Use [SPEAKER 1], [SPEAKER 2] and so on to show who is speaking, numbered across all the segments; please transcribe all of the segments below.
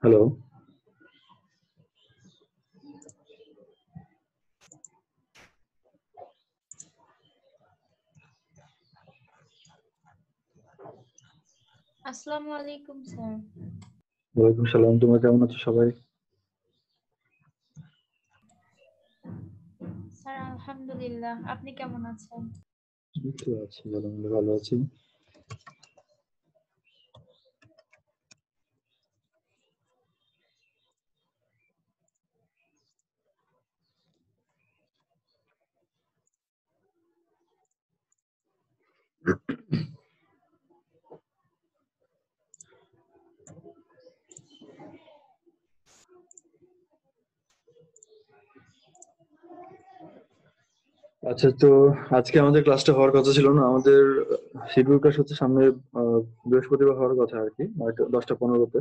[SPEAKER 1] Hello.
[SPEAKER 2] আসসালামু আলাইকুম sir.
[SPEAKER 1] ওয়ালাইকুম সালাম। তোমরা কেমন আছো সবাই?
[SPEAKER 2] স্যার আলহামদুলিল্লাহ, আপনি কেমন আছেন?
[SPEAKER 1] এই তো আছি, আলহামদুলিল্লাহ ভালো আছি। আচ্ছা, তো আজকে আমাদের ক্লাসটা হওয়ার কথা ছিল না। আমাদের শিডিউল ক্লাস হচ্ছে সামনে বৃহস্পতিবার হওয়ার কথা আর কি, 10টা 15-তে।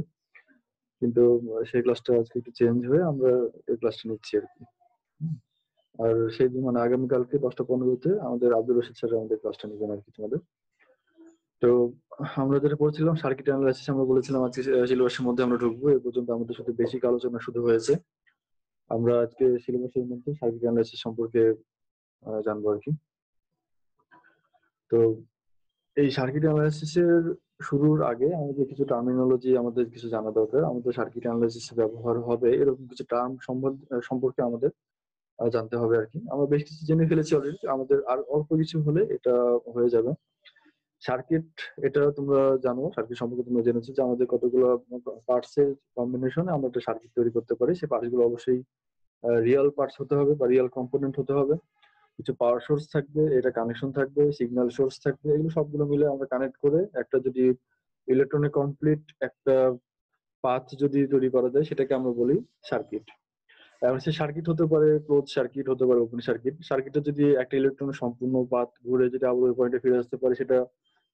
[SPEAKER 1] কিন্তু সেই ক্লাসটা আজকে একটু চেঞ্জ হয়ে আমরা এই ক্লাসটা নিচ্ছি আর কি। আর সেই দিন মানে আগামীকালকে 10টা 15-তে আমাদের আব্দুল রশিদ স্যার আমাদের ক্লাসটা নেবেন আর কি তোমাদের। তো আমরা যেটা পড়ছিলাম সার্কিট অ্যানালাইসিস, আমরা বলেছিলাম আজকে সিলেবাসের মধ্যে আমরা ঢুকবো। এ পর্যন্ত আমাদের সাথে বেসিক আলোচনা শুরু হয়েছে। আমরা আজকে সিলেবাসের মধ্যে সার্কিট অ্যানালাইসিস সম্পর্কে জানবো আর কি। তো এই সার্কিট অ্যানালাইসিস এর শুরুর আগে আমাদের কিছু টার্মিনোলজি আমাদের কিছু জানা দরকার। আমাদের সার্কিট অ্যানালাইসিস ব্যবহার হবে এরকম কিছু টার্ম সম্পর্কে আমাদের জানতে হবে আর কি। আমরা বেশ কিছু জেনে ফেলেছি অলরেডি, আমাদের আর অল্প কিছু হলে এটা হয়ে যাবে। সার্কিট, এটা তোমরা জানো, সার্কিট সম্পর্কে তোমরা জেনেছো যে আমাদের কতগুলো পার্টস এর কম্বিনেশনে আমরা একটা সার্কিট তৈরি করতে পারি। সেই পার্টস গুলো অবশ্যই রিয়েল পার্টস হতে হবে বা রিয়েল কম্পোনেন্ট হতে হবে। কিছু পাওয়ার সোর্স থাকবে, এটা কানেকশন থাকবে, সিগন্যাল সোর্স থাকবে, এগুলো সবগুলো মিলে আমরা কানেক্ট করে একটা যদি ইলেকট্রনিক কমপ্লিট একটা পাথ যদি তৈরি করা যায় সেটাকে আমরা বলি সার্কিট। এবং সেই সার্কিট হতে পারে ক্লোজ সার্কিট, হতে পারে ওপেন সার্কিট। সার্কিটে যদি একটা ইলেকট্রনের সম্পূর্ণ পাথ ঘুরে যদি আবার ওই পয়েন্টে ফিরে আসতে পারে সেটা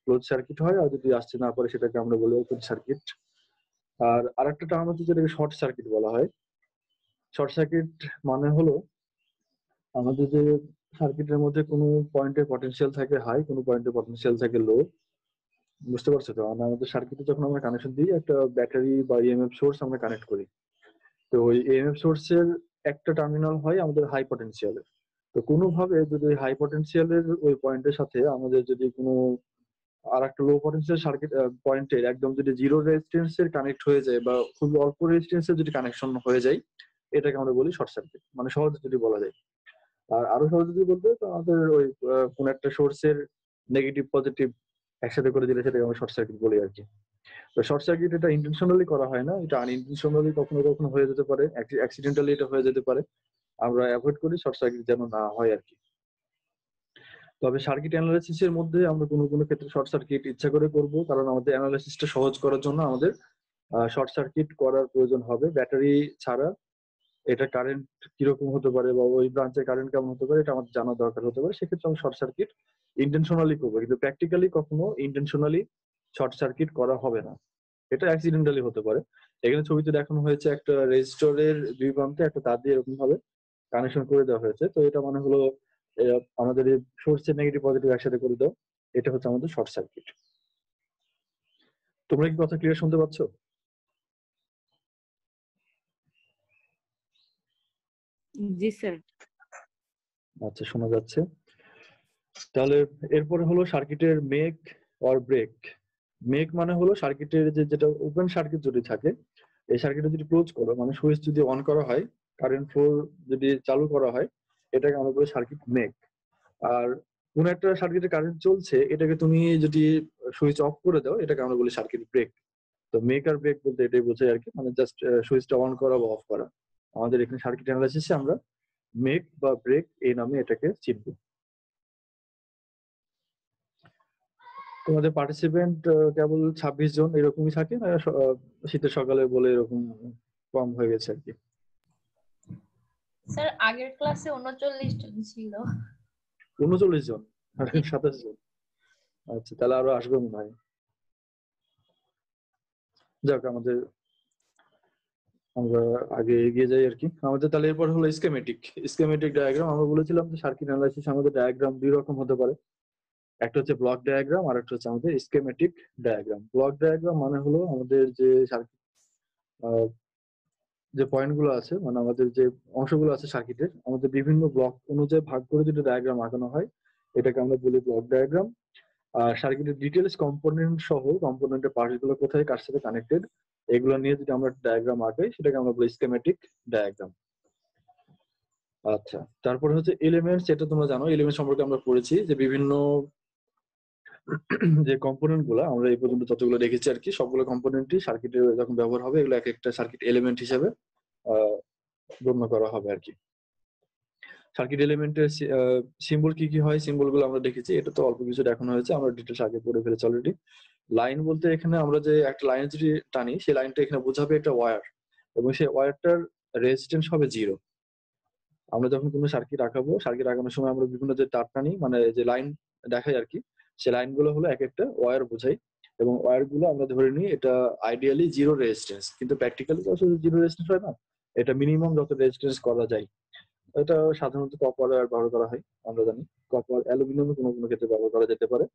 [SPEAKER 1] ক্লোজ সার্কিট হয়, আর যদি আসতে না পারে সেটাকে আমরা বলি ওপেন সার্কিট। আর আরেকটা টার্ম হচ্ছে যেটাকে শর্ট সার্কিট বলা হয়। শর্ট সার্কিট মানে হলো আমাদের যে সার্কিটের মধ্যে কোনো পয়েন্টে পটেনশিয়াল থাকে হাই, কোনো পয়েন্টে পটেনশিয়াল থাকে লো। বুঝতে পারছো তো? মানে আমাদের সার্কিটে যখন আমরা কানেকশন দিই একটা ব্যাটারি বা ইএমএফ সোর্স আমরা কানেক্ট করি, তো ওই ইএমএফ সোর্সের একটা টার্মিনাল হয় আমাদের হাই পটেনশিয়ালের। তো কোনোভাবে যদি হাই পটেনশিয়ালের ওই পয়েন্টের সাথে আমাদের যদি কোনো আর একটা লো পটেনশিয়াল সার্কিট পয়েন্টের একদম যদি জিরো রেজিস্ট্যান্সের কানেক্ট হয়ে যায় বা খুব অল্প রেজিস্ট্যান্সের যদি কানেকশন হয়ে যায়, এটাকে আমরা বলি শর্ট সার্কিট, মানে সহজে যদি বলা যায়। আর আরো সহজ যদি বলতে তো আমাদের ওই কোন একটা সোর্সের নেগেটিভ পজিটিভ একসাথে করে দিলে সেটাকে আমরা শর্ট সার্কিট বলি আর কি। তো শর্ট সার্কিট এটা ইন্টেনশনালি করা হয় না, এটা আনইনটেনশনালি কখনো কখনো হয়ে যেতে পারে, অ্যাক্সিডেন্টালি এটা হয়ে যেতে পারে। আমরা অ্যাভয়েড করি শর্ট সার্কিট যেন না হয় আর কি। তবে সার্কিট অ্যানালাইসিস এর মধ্যে আমরা কোনো কোনো ক্ষেত্রে শর্ট সার্কিট ইচ্ছা করে করব, কারণ আমাদের অ্যানালাইসিসটা সহজ করার জন্য আমাদের শর্ট সার্কিট করার প্রয়োজন হবে। ব্যাটারি ছাড়া এটা কারেন্ট কিরকম হতে পারে বা ওই ব্রাঞ্চের কারেন্ট কেমন হতে পারে এটা আমাদের জানা দরকার হতে পারে। সেক্ষেত্রে আমরা শর্ট সার্কিট ইন্টেনশনালি করবো, কিন্তু প্র্যাকটিক্যালি কখনো ইন্টেনশনালি শর্ট সার্কিট করা হবে না, এটা অ্যাক্সিডেন্টালি হতে পারে। এখানে ছবিতে দেখানো হয়েছে একটা রেজিস্টরের দুই প্রান্তে একটা তার দিয়ে এরকম ভাবে কানেকশন করে দেওয়া হয়েছে। তো এটা মানে হলো আমাদের এই সোর্সের নেগেটিভ পজিটিভ একসাথে করে দাও, এটা হচ্ছে আমাদের শর্ট সার্কিট। তোমরা কি কথা ক্লিয়ার শুনতে পাচ্ছ?
[SPEAKER 3] জি স্যার।
[SPEAKER 1] আচ্ছা, শোনা যাচ্ছে। তাহলে এরপরে হলো সার্কিটের মেক অর ব্রেক। মেক মানে হলো সার্কিটের যেটা ওপেন সার্কিট যদি থাকে, এই সার্কিটে যদি ক্লোজ করো মানে সুইচ যদি অন করা হয়, কারেন্ট ফ্লো যদি চালু করা হয়, এটাকে আমরা বলি সার্কিট মেক। আর কোন একটা সার্কিটে কারেন্ট চলছে, এটাকে তুমি যদি সুইচ অফ করে দাও, এটাকে আমরা বলি সার্কিট ব্রেক। তো মেক আর ব্রেক বলতে এটাই বোঝায় আর কি, মানে জাস্ট সুইচটা অন করা বা অফ করা। আমাদের এখানে সার্কিট অ্যানালাইসিসে আমরা মেক বা ব্রেক এই নামে এটাকে চিনব। তোমাদের পার্টিসিপেন্ট কেবল 26 জন এরকমই থাকে না শীতের সকালে বলে এরকম কম হয়ে গেছে আর কি?
[SPEAKER 2] স্যার আগের ক্লাসে 39 জন ছিল।
[SPEAKER 1] 39 জন আর
[SPEAKER 2] জি।
[SPEAKER 1] 27 জন? আচ্ছা, তাহলে আরো আসবে মনে হয়। যাক, আমরা আগে এগিয়ে যাই আর কি। আমাদের তাহলে এরপর হলো স্কেমেটিক। স্কেমেটিক ডায়াগ্রাম, আমরা বলেছিলাম যে সার্কিট অ্যানালাইসিস আমাদের ডায়াগ্রাম দুই রকম হতে পারে। একটা হচ্ছে ব্লক ডায়াগ্রাম আর একটা হচ্ছে আমাদের স্কেমেটিক ডায়াগ্রাম। ব্লক ডায়াগ্রাম মানে হলো আমাদের যে যে পয়েন্টগুলো আছে, মানে আমাদের যে অংশগুলো আছে সার্কিটের, আমাদের বিভিন্ন ব্লক অনুযায়ী ভাগ করে যদি ডায়াগ্রাম আঁকানো হয়, এটাকে আমরা বলি ব্লক ডায়াগ্রাম। আর সার্কিটের ডিটেলস কম্পোনেন্ট সহ কম্পোনেন্টের পার্টসগুলো কোথায় কার সাথে কানেক্টেড, এগুলো নিয়ে যদি আমরা ডায়াগ্রাম আঁকাই, সেটাকে আমরা বলি স্কেমেটিক ডায়াগ্রাম। আচ্ছা, তারপরে হচ্ছে এলিমেন্টস। এটা তোমরা জানো, এলিমেন্ট সম্পর্কে আমরা পড়েছি যে বিভিন্ন যে কম্পোনেন্ট গুলো আমরা এই পর্যন্ত যতগুলো দেখেছি আর কি, সবগুলো কম্পোনেন্টই সার্কিটে যখন ব্যবহার হবে, এগুলো এক একটা সার্কিট এলিমেন্ট হিসেবে গণ্য করা হবে আর কি। সার্কিট এলিমেন্টের সিম্বল কি কি হয়, সিম্বল গুলো আমরা দেখেছি, এটা তো অল্প কিছু দেখানো হয়েছে, আমরা ডিটেলস আগে পড়ে ফেলেছি অলরেডি। লাইন বলতে এখানে আমরা যে একটা লাইন যদি টানি, সেই লাইনটা এখানে বোঝাবে একটা ওয়্যার, এবং সেই ওয়্যারটার রেজিস্ট্যান্স হবে 0। আমরা যখন কোনো সার্কিট আঁকাবো, সার্কিট আঁকানোর সময় আমরা বিভিন্ন যে তার টানি, মানে যে লাইন দেখাই আর কি, সেই লাইনগুলো হলো এক একটা ওয়্যার বোঝাই, এবং ওয়্যার গুলো আমরা ধরে নিই এটা আইডিয়ালি 0 রেজিস্ট্যান্স, কিন্তু প্র্যাকটিক্যালি তো আসলে 0 রেজিস্ট্যান্স হয় না, এটা মিনিমাম যত রেজিস্ট্যান্স করা যায়। এটা সাধারণত কপার ব্যবহার করা হয়, আমরা জানি। কপার, অ্যালুমিনিয়ামে কোনো কোনো ক্ষেত্রে ব্যবহার করা যেতে পারে,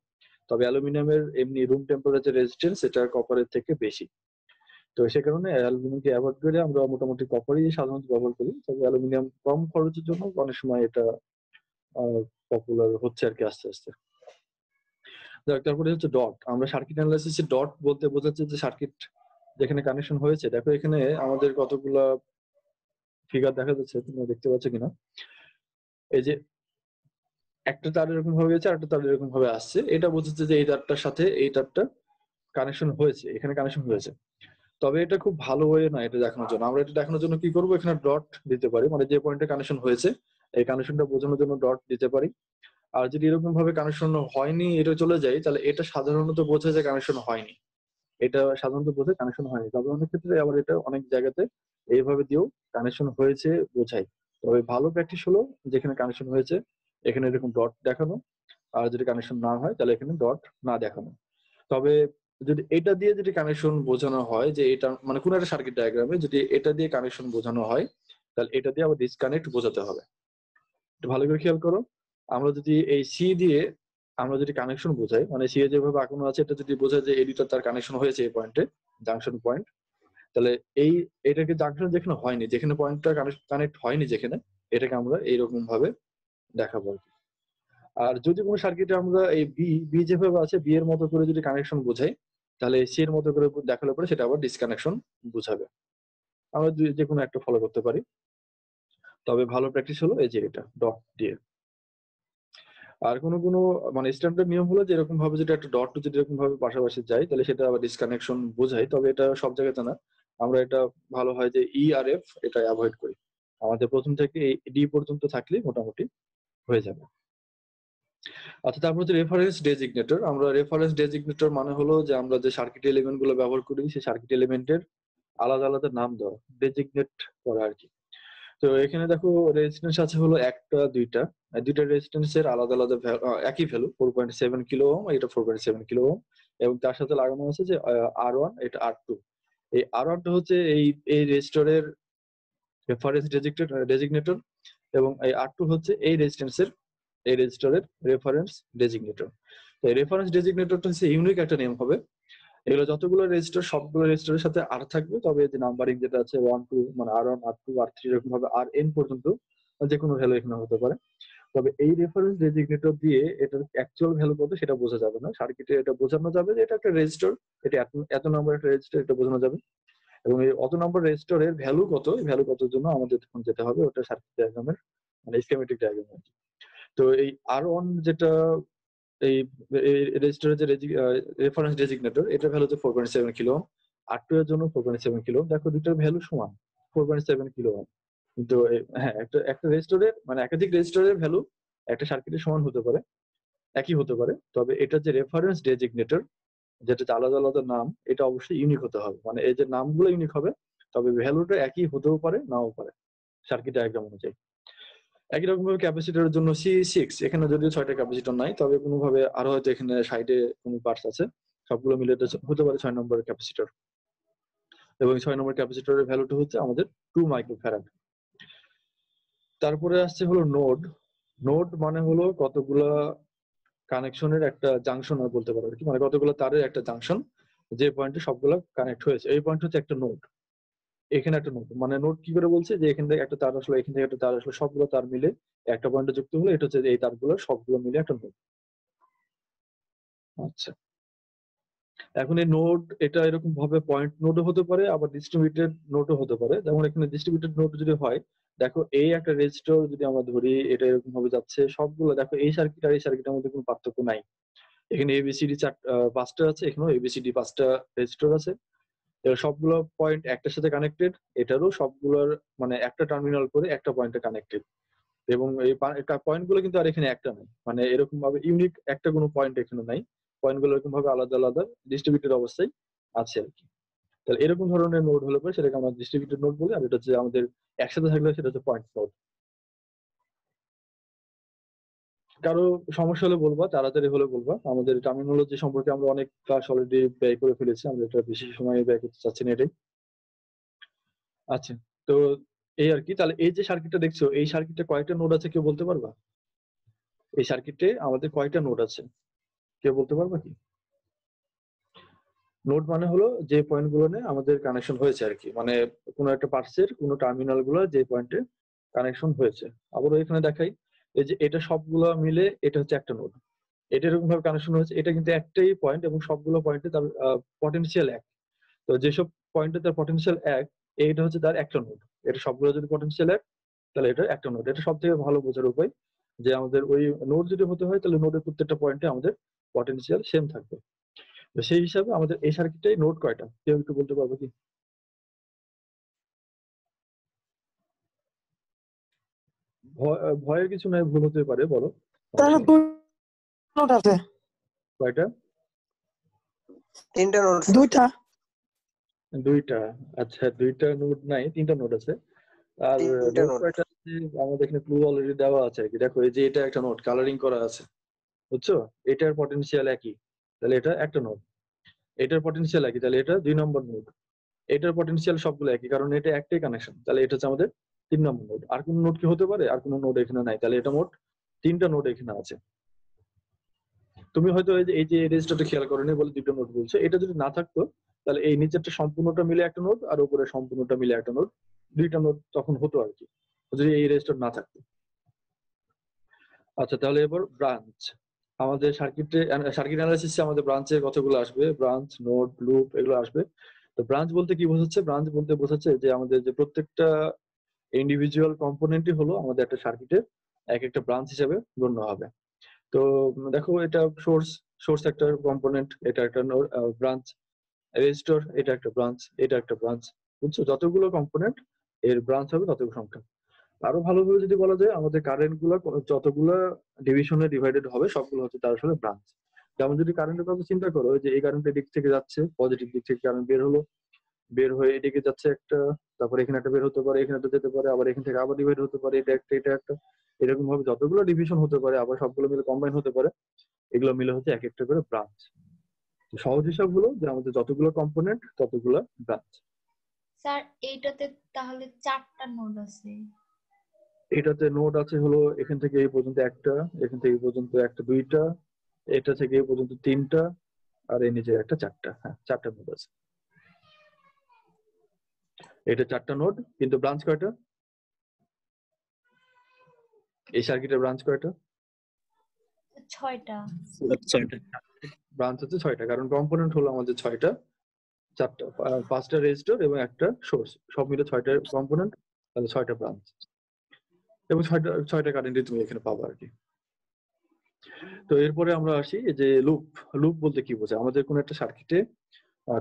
[SPEAKER 1] তবে অ্যালুমিনিয়ামের এমনি রুম টেম্পারেচার রেজিস্ট্যান্স এটা কপারের থেকে বেশি। তো সে কারণে অ্যালুমিনিয়ামকে অ্যাভয়েড করে আমরা মোটামুটি কপারই সাধারণত ব্যবহার করি, তবে অ্যালুমিনিয়াম কম খরচের জন্য অনেক সময় এটা পপুলার হচ্ছে আর কি আস্তে আস্তে। তারপরে হচ্ছে ডট। আমরা সার্কিট অ্যানালাইসিসে ডট বলতে বোঝাচ্ছে যে সার্কিট যেখানে কানেকশন হয়েছে। দেখো এখানে আমাদের কতগুলা ফিগার দেখা যাচ্ছে, তোমরা দেখতে পাচ্ছ কিনা। এই যে একটা তার এরকম ভাবে গেছে, আরেকটা তার এরকম ভাবে আসছে, এটা বোঝাচ্ছে যে এই তারটার সাথে এই তারটা কানেকশন হয়েছে, এখানে কানেকশন হয়েছে। তবে এটা খুব ভালো ওয়ে না এটা দেখানোর জন্য। আমরা এটা দেখানোর জন্য কি করবো, এখানে ডট দিতে পারি, মানে যে পয়েন্টে কানেকশন হয়েছে এই কানেকশনটা বোঝানোর জন্য ডট দিতে পারি। আর যদি এরকম ভাবে কানেকশন হয়নি এটা চলে যায়, তাহলে এটা সাধারণত বোঝায় যে কানেকশন হয়নি, এটা সাধারণত বোঝায় কানেকশন হয়নি। তবে অনেক ক্ষেত্রে আবার এটা অনেক জায়গাতে এইভাবে দিয়েও কানেকশন হয়েছে বোঝায়। তবে ভালো প্র্যাকটিস হলো যেখানে কানেকশন হয়েছে এখানে এরকম ডট দেখানো, আর যদি কানেকশন না হয় তাহলে এখানে ডট না দেখানো। তবে যদি এটা দিয়ে যদি কানেকশন বোঝানো হয়, যে এটা মানে কোনো একটা সার্কিট ডায়াগ্রামে যদি এটা দিয়ে কানেকশন বোঝানো হয়, তাহলে এটা দিয়ে আবার ডিসকানেক্ট বোঝাতে হবে। একটু ভালো করে খেয়াল করো, আমরা যদি এই সি দিয়ে আমরা যদি কানেকশন বোঝাই, মানে সি এ যেভাবে আঁকানো আছে এটা যদি বোঝায় যে এডিটর তার কানেকশন হয়েছে এই পয়েন্টে, জাংশন পয়েন্ট, তাহলে এই এটাকে জাংশন যেখানে হয়নি, যেখানে পয়েন্টটা কানেক্ট হয়নি যেখানে, এটাকে আমরা এইরকম ভাবে দেখাবো আর কি। আর যদি কোনো সার্কিটে আমরা এই বি বি যেভাবে আছে বি এর মতো করে যদি কানেকশন বোঝাই, তাহলে সি এর মতো করে দেখালে পরে সেটা আবার ডিসকানেকশন বোঝাবে। আমরা যে কোনো একটা ফলো করতে পারি, তবে ভালো প্র্যাকটিস হলো এই যে এটা ডট দিয়ে। আর কোনো কোনো মানে স্ট্যান্ডার্ড নিয়ম হলো যে এরকম ভাবে যদি একটা ডট যদি এরকম ভাবে পাশাপাশি যায়, তাহলে সেটা আবার ডিসকানেকশন বোঝায়। তবে এটা সব জায়গাতে না, আমরা এটা ভালো হয় যে ই আর এফ এটা অ্যাভয়েড করি। আমাদের প্রথম থেকে এই ডি পর্যন্ত থাকলে মোটামুটি হয়ে যাবে। আচ্ছা, তারপর হচ্ছে রেফারেন্স ডেজিগনেটর। আমরা রেফারেন্স ডেজিগনেটর মানে হলো যে আমরা যে সার্কিট এলিমেন্ট গুলো ব্যবহার করি, সেই সার্কিট এলিমেন্টের আলাদা আলাদা নাম দেওয়া, ডেজিগনেট করা আর কি। তো এখানে দেখো রেজিস্ট্যান্স আছে হলো একটা দুইটা, দুইটা রেজিস্ট্যান্সের আলাদা আলাদা একই ভ্যালু 4.7 কিলো ওহম, এটা 4.7 কিলো ওহম, এবং তার সাথে লাগানো আছে যে R1, এটা R2। এই R1 টা হচ্ছে এই রেজিস্টরের রেফারেন্স ডেজিগনেটর, এবং এই R2 হচ্ছে এই রেজিস্টরের রেফারেন্স ডেজিগনেটর। তো এই রেফারেন্স ডেজিগনেটরটা হচ্ছে ইউনিক একটা নেম হবে। এগুলো যতগুলো রেজিস্টার, সবগুলো রেজিস্টারের সাথে আর থাকবে, তবে যে নাম্বারিং যেটা আছে 1 2, মানে R1 R2 R3 এরকম ভাবে Rn পর্যন্ত যে কোনো ভ্যালু এখানে হতে পারে। তবে এই রেফারেন্স ডেজিগনেটর দিয়ে এটার অ্যাকচুয়াল ভ্যালু কত সেটা বোঝা যাবে না। সার্কিটে এটা বোঝানো যাবে যে এটা একটা রেজিস্টার, এটা এত এত নাম্বার একটা রেজিস্টার, এটা বোঝানো যাবে। এবং এই অত নাম্বার রেজিস্টারের ভ্যালু কত, এই ভ্যালু কতর জন্য আমাদের তখন যেতে হবে ওটা সার্কিট ডায়াগ্রামের মানে স্কিমেটিক ডায়াগ্রাম আর কি। তো এই R1 যেটা এই রেজিস্টারের যে রেফারেন্স ডেজিগনেটর, এটার ভ্যালু হচ্ছে 4.7 কিলো ওহম। R2 এর জন্য 4.7 কিলো ওহম। দেখো দুটোর ভ্যালু সমান 4.7 কিলো ওহম। কিন্তু হ্যাঁ, একটা একটা রেজিস্টরের মানে একাধিক রেজিস্টরের ভ্যালু একটা সার্কিটের সমান হতে পারে, একই হতে পারে। তবে এটা যে রেফারেন্স ডেজিগনেটর, যেটা আলাদা আলাদা নাম, এটা অবশ্যই ইউনিক হতে হবে। মানে এই যে নামগুলো ইউনিক হবে, তবে ভ্যালুটা একই হতেও পারে নাও পারে সার্কিট ডায়াগ্রাম অনুযায়ী। একই রকম ভাবে ক্যাপাসিটরের জন্য C6, এখানে যদিও 6টা ক্যাপাসিটর নাই, তবে কোনোভাবে আরো হয়তো এখানে সাইডে কোনো পার্টস আছে, সবগুলো মিলে এটা হতে পারে 6 নম্বর ক্যাপাসিটর। এবং 6 নম্বর ক্যাপাসিটরের ভ্যালুটা হচ্ছে আমাদের 2 মাইক্রোফ্যারাড। তারপরে আসছে হলো নোড। নোড মানে হলো কতগুলা কানেকশনের একটা জাংশন বলতে পারো আর কি, মানে কতগুলো তারের একটা জাংশন, যে পয়েন্টে সবগুলো কানেক্ট হয়েছে, এই পয়েন্ট হচ্ছে একটা নোড। এখানে একটা নোড, মানে নোড কি করে বলছে যে এখান থেকে একটা তার আসলো, এখান থেকে একটা তার আসলো, সবগুলো তার মিলে একটা পয়েন্টে যুক্ত হলো, এটা হচ্ছে যে এই তারগুলো সবগুলো মিলে একটা নোড। আচ্ছা, এখন এই নোড এটা এরকম ভাবে পয়েন্ট নোডও হতে পারে, আবার ডিস্ট্রিবিউটেড নোডও হতে পারে। যেমন এখানে ডিস্ট্রিবিউটেড নোড যদি হয়, দেখো এই একটা রেজিস্টার যদি আমরা ধরি, এটা এরকম ভাবে যাচ্ছে সবগুলো, দেখো এই সার্কিট আর এই সার্কিটের মধ্যে কোনো পার্থক্য নাই। এখানে এবিসিডি পাঁচটা আছে, এখানেও এবিসিডি পাঁচটা রেজিস্টার আছে, এর সবগুলো পয়েন্ট একটার সাথে কানেক্টেড, এটারও সবগুলোর মানে একটা টার্মিনাল করে একটা পয়েন্টে কানেক্টেড। এবং এই পয়েন্ট গুলো কিন্তু আর এখানে একটা নাই, মানে এরকম ভাবে ইউনিক একটা কোনো পয়েন্ট এখানে নাই, পয়েন্ট গুলো এরকম ভাবে আলাদা আলাদা ডিস্ট্রিবিউটেড অবস্থায় আছে আর কি। তাহলে এরকম ধরনের নোড হলে পরে সেটাকে আমরা ডিস্ট্রিবিউটেড নোড বলি, আর এটা হচ্ছে আমাদের একসাথে থাকলে সেটা হচ্ছে পয়েন্ট নোড। কারো সমস্যা হলে বলবা, তাড়াতাড়ি হলে বলবা। আমাদের টার্মিনোলজি সম্পর্কে আমরা অনেক ক্লাস অলরেডি ব্যয় করে ফেলেছি, আমরা এটা বেশি সময় ব্যয় করতে চাচ্ছি না এটাই। আচ্ছা, তো এই আর কি। তাহলে এই যে সার্কিটটা দেখছো, এই সার্কিটে কয়টা নোড আছে কেউ বলতে পারবা? এই সার্কিটে আমাদের কয়টা নোড আছে কেউ বলতে পারবা কি? নোড মানে হলো যে পয়েন্ট গুলো নিয়ে আমাদের কানেকশন হয়েছে আর কি, মানে কোনো একটা পার্টসের কোনো টার্মিনাল গুলো যে পয়েন্টে কানেকশন হয়েছে। আবার এখানে দেখাই, এই যে এটা সবগুলো মিলে এটা হচ্ছে একটা নোড, এটা এরকম ভাবে কানেকশন হয়েছে, এটা কিন্তু একটাই পয়েন্ট এবং সবগুলো পয়েন্টে তার পটেনশিয়াল এক। তো যেসব পয়েন্টে তার পটেনশিয়াল এক, এইটা হচ্ছে তার একটা নোড। এটা সবগুলো যদি পটেনশিয়াল এক, তাহলে এটা একটা নোড। এটা সব থেকে ভালো বোঝার উপায়, যে আমাদের ওই নোড যদি হতে হয় তাহলে নোডের প্রত্যেকটা পয়েন্টে আমাদের পটেনশিয়াল সেম থাকবে। তো সেই হিসাবে আমাদের এই সার্কিটটাই নোড কয়টা কেউ একটু বলতে পারবে কি? ভয়ের কিছু নাই, ভুল হতে পারে, বলো।
[SPEAKER 4] তাহলে
[SPEAKER 1] সমস্যা নেই।
[SPEAKER 4] 2 নোট আছে।
[SPEAKER 1] কয়টা?
[SPEAKER 5] 3টা নোট।
[SPEAKER 4] 2টা।
[SPEAKER 1] দুইটা। আচ্ছা, দুইটা নোড নাই, তিনটা নোড আছে। আর
[SPEAKER 5] 3টা
[SPEAKER 1] নোড
[SPEAKER 5] নোট।
[SPEAKER 1] কয়টা আছে আমাদের এখানে ক্লু অলরেডি দেওয়া আছে আর কি। দেখো এই যে এটা একটা নোড, কালারিং করা আছে, বুঝছো? এটার পটেনশিয়াল একই, তাহলে এটা একটা নোড। এটার পটেনশিয়াল একই, তাহলে এটা 2 নম্বর নোড। এটার পটেনশিয়াল সবগুলো একই, কারণ এটা একটাই কানেকশন, তাহলে এটা হচ্ছে আমাদের 3 নম্বর নোড। আর কোন নোড কি হতে পারে? আর কোন নোড এখানে নাই, তাহলে এটা মোট 3টা নোড এখানে আছে। তুমি হয়তো এই যে রেজিস্টারটা খেয়াল করোনি বলে 2টা নোড বলছো, এটা যদি না থাকতো তাহলে এই নিচেরটা সম্পূর্ণটা মিলে একটা নোড, আর উপরে সম্পূর্ণটা মিলে একটা নোড, 2টা নোড তখন হতো আর কি, যদি এই রেজিস্টার না থাকতো। আচ্ছা, তাহলে এবার ব্রাঞ্চ। আমাদের সার্কিট অ্যানালাইসিসে আমাদের ব্রাঞ্চের কতগুলো আসবে, ব্রাঞ্চ, নোড, লুপ এগুলো আসবে। তো ব্রাঞ্চ বলতে কি বোঝাচ্ছে? ব্রাঞ্চ বলতে বোঝাচ্ছে যে আমাদের যে প্রত্যেকটা ইন্ডিভিজুয়াল কম্পোনেন্টই হলো আমাদের একটা সার্কিটের এক একটা ব্রাঞ্চ হিসেবে গণ্য হবে। তো দেখো, এটা সোর্স একটা কম্পোনেন্ট, এটা একটা ব্রাঞ্চ, রেজিস্টর এটা একটা ব্রাঞ্চ, এটা একটা ব্রাঞ্চ, বুঝছো? যতগুলো কম্পোনেন্ট এর ব্রাঞ্চ হবে ততগুলো সংখ্যা। আরো ভালোভাবে যদি বলা যায়, আমাদের কারেন্ট গুলো যতগুলো ডিভিশনে ডিভাইডেড হবে সবগুলো হচ্ছে তার আসলে ব্রাঞ্চ। যেমন যদি কারেন্টের কথা চিন্তা করো, যে এই কারেন্টের দিক থেকে যাচ্ছে, পজিটিভ দিক থেকে কারেন্ট বের হলো, বের হয়ে এদিকে যাচ্ছে একটা, তারপর এখানে একটা বের হতে পারে, এখানে একটা যেতে পারে, আবার এখান থেকে আবার ডিভাইড হতে পারে, এটা একটা এটা একটা, এরকম ভাবে যতগুলো ডিভিশন হতে পারে, আবার সবগুলো মিলে কম্বাইন হতে পারে, এগুলো মিলে হচ্ছে এক একটা করে ব্রাঞ্চ। সহজ হিসাব হলো যে আমাদের যতগুলো কম্পোনেন্ট ততগুলো ব্রাঞ্চ।
[SPEAKER 2] স্যার এইটাতে তাহলে 4টা নোড আছে।
[SPEAKER 1] এটাতে নোড আছে হলো এখান থেকে এই পর্যন্ত একটা, এখান থেকে এই পর্যন্ত একটা, দুইটা, এটা থেকে এই পর্যন্ত তিনটা, আর এই নিচে একটা চারটা। হ্যাঁ, 4টা নোড আছে। এটা 4টা নোড, কিন্তু ব্রাঞ্চ কয়টা? এই সার্কিটের ব্রাঞ্চ কয়টা?
[SPEAKER 2] 6টা।
[SPEAKER 1] ব্রাঞ্চ হচ্ছে 6টা, কারণ কম্পোনেন্ট হলো আমাদের 6টা, 4টা, 5টা রেজিস্টর এবং একটা সোর্স, সব মিলে 6টা কম্পোনেন্ট, তাহলে 6টা ব্রাঞ্চ, এবং 6টা কারেন্টই তুমি এখানে পাবা আর কি। তো এরপরে আমরা আসি যে লুপ। লুপ বলতে কি বোঝায়? আমাদের কোন একটা সার্কিটে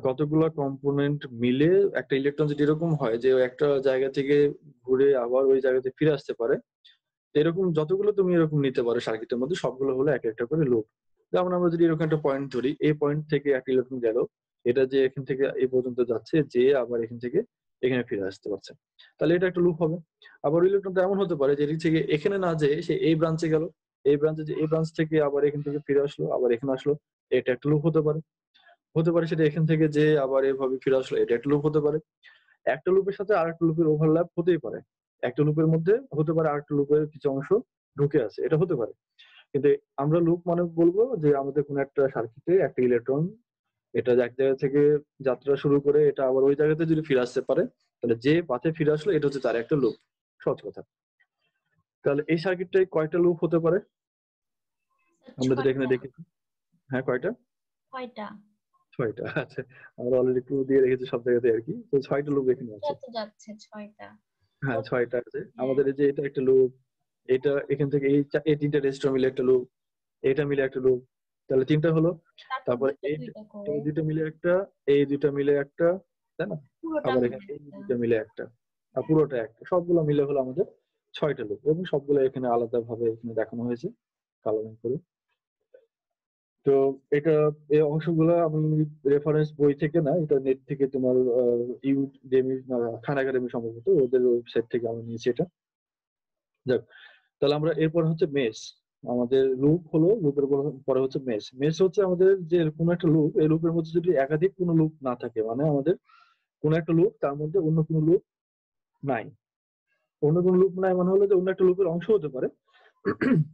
[SPEAKER 1] কতগুলো কম্পোনেন্ট মিলে একটা ইলেকট্রন যদি এরকম হয় যে ও একটা জায়গা থেকে ঘুরে আবার ওই জায়গাতে ফিরে আসতে পারে, এরকম যতগুলো তুমি এরকম নিতে পারো সার্কিটের মধ্যে, সবগুলো হলো এক একটা করে লুপ। যেমন আমরা যদি এরকম একটা পয়েন্ট ধরি, এই পয়েন্ট থেকে একটা ইলেকট্রন গেল, এটা যে এখান থেকে এই পর্যন্ত যাচ্ছে, যে আবার এখান থেকে এখানে ফিরে আসতে পারছে, তাহলে এটা একটা লুপ হবে। আবার ইলেকট্রনটা এমন হতে পারে যে এদিক থেকে এখানে না যেয়ে সে এই ব্রাঞ্চে গেল, এই ব্রাঞ্চে যে এই ব্রাঞ্চ থেকে আবার এখান থেকে ফিরে আসলো, আবার এখানে আসলো, এটা একটা লুপ হতে পারে। সেটা এখান থেকে যে আবার এভাবে ফিরে আসলো, এটা একটা লুপ হতে পারে। একটা লুপের সাথে আরেকটা লুপের ওভারল্যাপ হতেই পারে, একটা লুপের মধ্যে হতে পারে আরেকটা লুপের কিছু অংশ ঢুকে আছে, এটা হতে পারে। কিন্তু আমরা লুপ মানে বলবো যে আমাদের কোন একটা সার্কিটে একটা ইলেকট্রন, এটা এক জায়গা থেকে যাত্রা শুরু করে এটা আবার ওই জায়গাতে যদি ফিরে আসতে পারে, তাহলে যে পাথে ফিরে আসলো এটা হচ্ছে তার একটা লুপ। সহজ কথা। তাহলে এই সার্কিটটায় কয়টা লুপ হতে পারে আমরা যেটা এখানে
[SPEAKER 2] ছয়টা।
[SPEAKER 1] দেখেছি? হ্যাঁ, কয়টা?
[SPEAKER 2] ছয়টা।
[SPEAKER 1] 6টা। আচ্ছা, আমরা অলরেডি ক্লু দিয়ে রেখেছি সব জায়গাতে আর কি। তো 6টা লুপ এখানে আছে।
[SPEAKER 2] যত যাচ্ছে ছয়টা।
[SPEAKER 1] হ্যাঁ, 6টা আছে।
[SPEAKER 2] হ্যাঁ,
[SPEAKER 1] আমাদের এই যে এটা একটা লুপ, এটা এখান থেকে এই 3টা রেজিস্টার মিলে একটা লুপ, এটা মিলে একটা লুপ। তাহলে 3টা হলো।
[SPEAKER 2] তারপর
[SPEAKER 1] তারপর
[SPEAKER 2] দুইটা
[SPEAKER 1] এই
[SPEAKER 2] দুইটা করে
[SPEAKER 1] এই 2টা মিলে একটা, এই 2টা মিলে একটা, তাই না?
[SPEAKER 2] পুরোটা
[SPEAKER 1] আবার
[SPEAKER 2] মিলে
[SPEAKER 1] এখানে এই
[SPEAKER 2] একটা।
[SPEAKER 1] 2টা মিলে একটা, আর পুরোটা একটা। সবগুলো মিলে হলো আমাদের 6টা লুপ, এবং সবগুলো এখানে আলাদাভাবে এখানে দেখানো হয়েছে কালো রং করে। তো এটা এই অংশগুলো আমি রেফারেন্স বই থেকে না, এটা নেট থেকে তোমার ইউডেমি না খান একাডেমি সম্ভবত ওদের ওয়েবসাইট থেকে আমি নিয়েছি এটা। যাক, তাহলে আমরা এরপর হচ্ছে মেশ। আমাদের লুপ হলো, লুপের পরে হচ্ছে মেশ। মেশ হচ্ছে আমাদের যে কোনো একটা লুপ, এই লুপের মধ্যে যদি একাধিক কোনো লুপ না থাকে, মানে আমাদের কোনো একটা লুপ তার মধ্যে অন্য কোনো লুপ নাই। অন্য কোনো লুপ নাই মানে হলো যে অন্য একটা লুপের অংশ হতে পারে,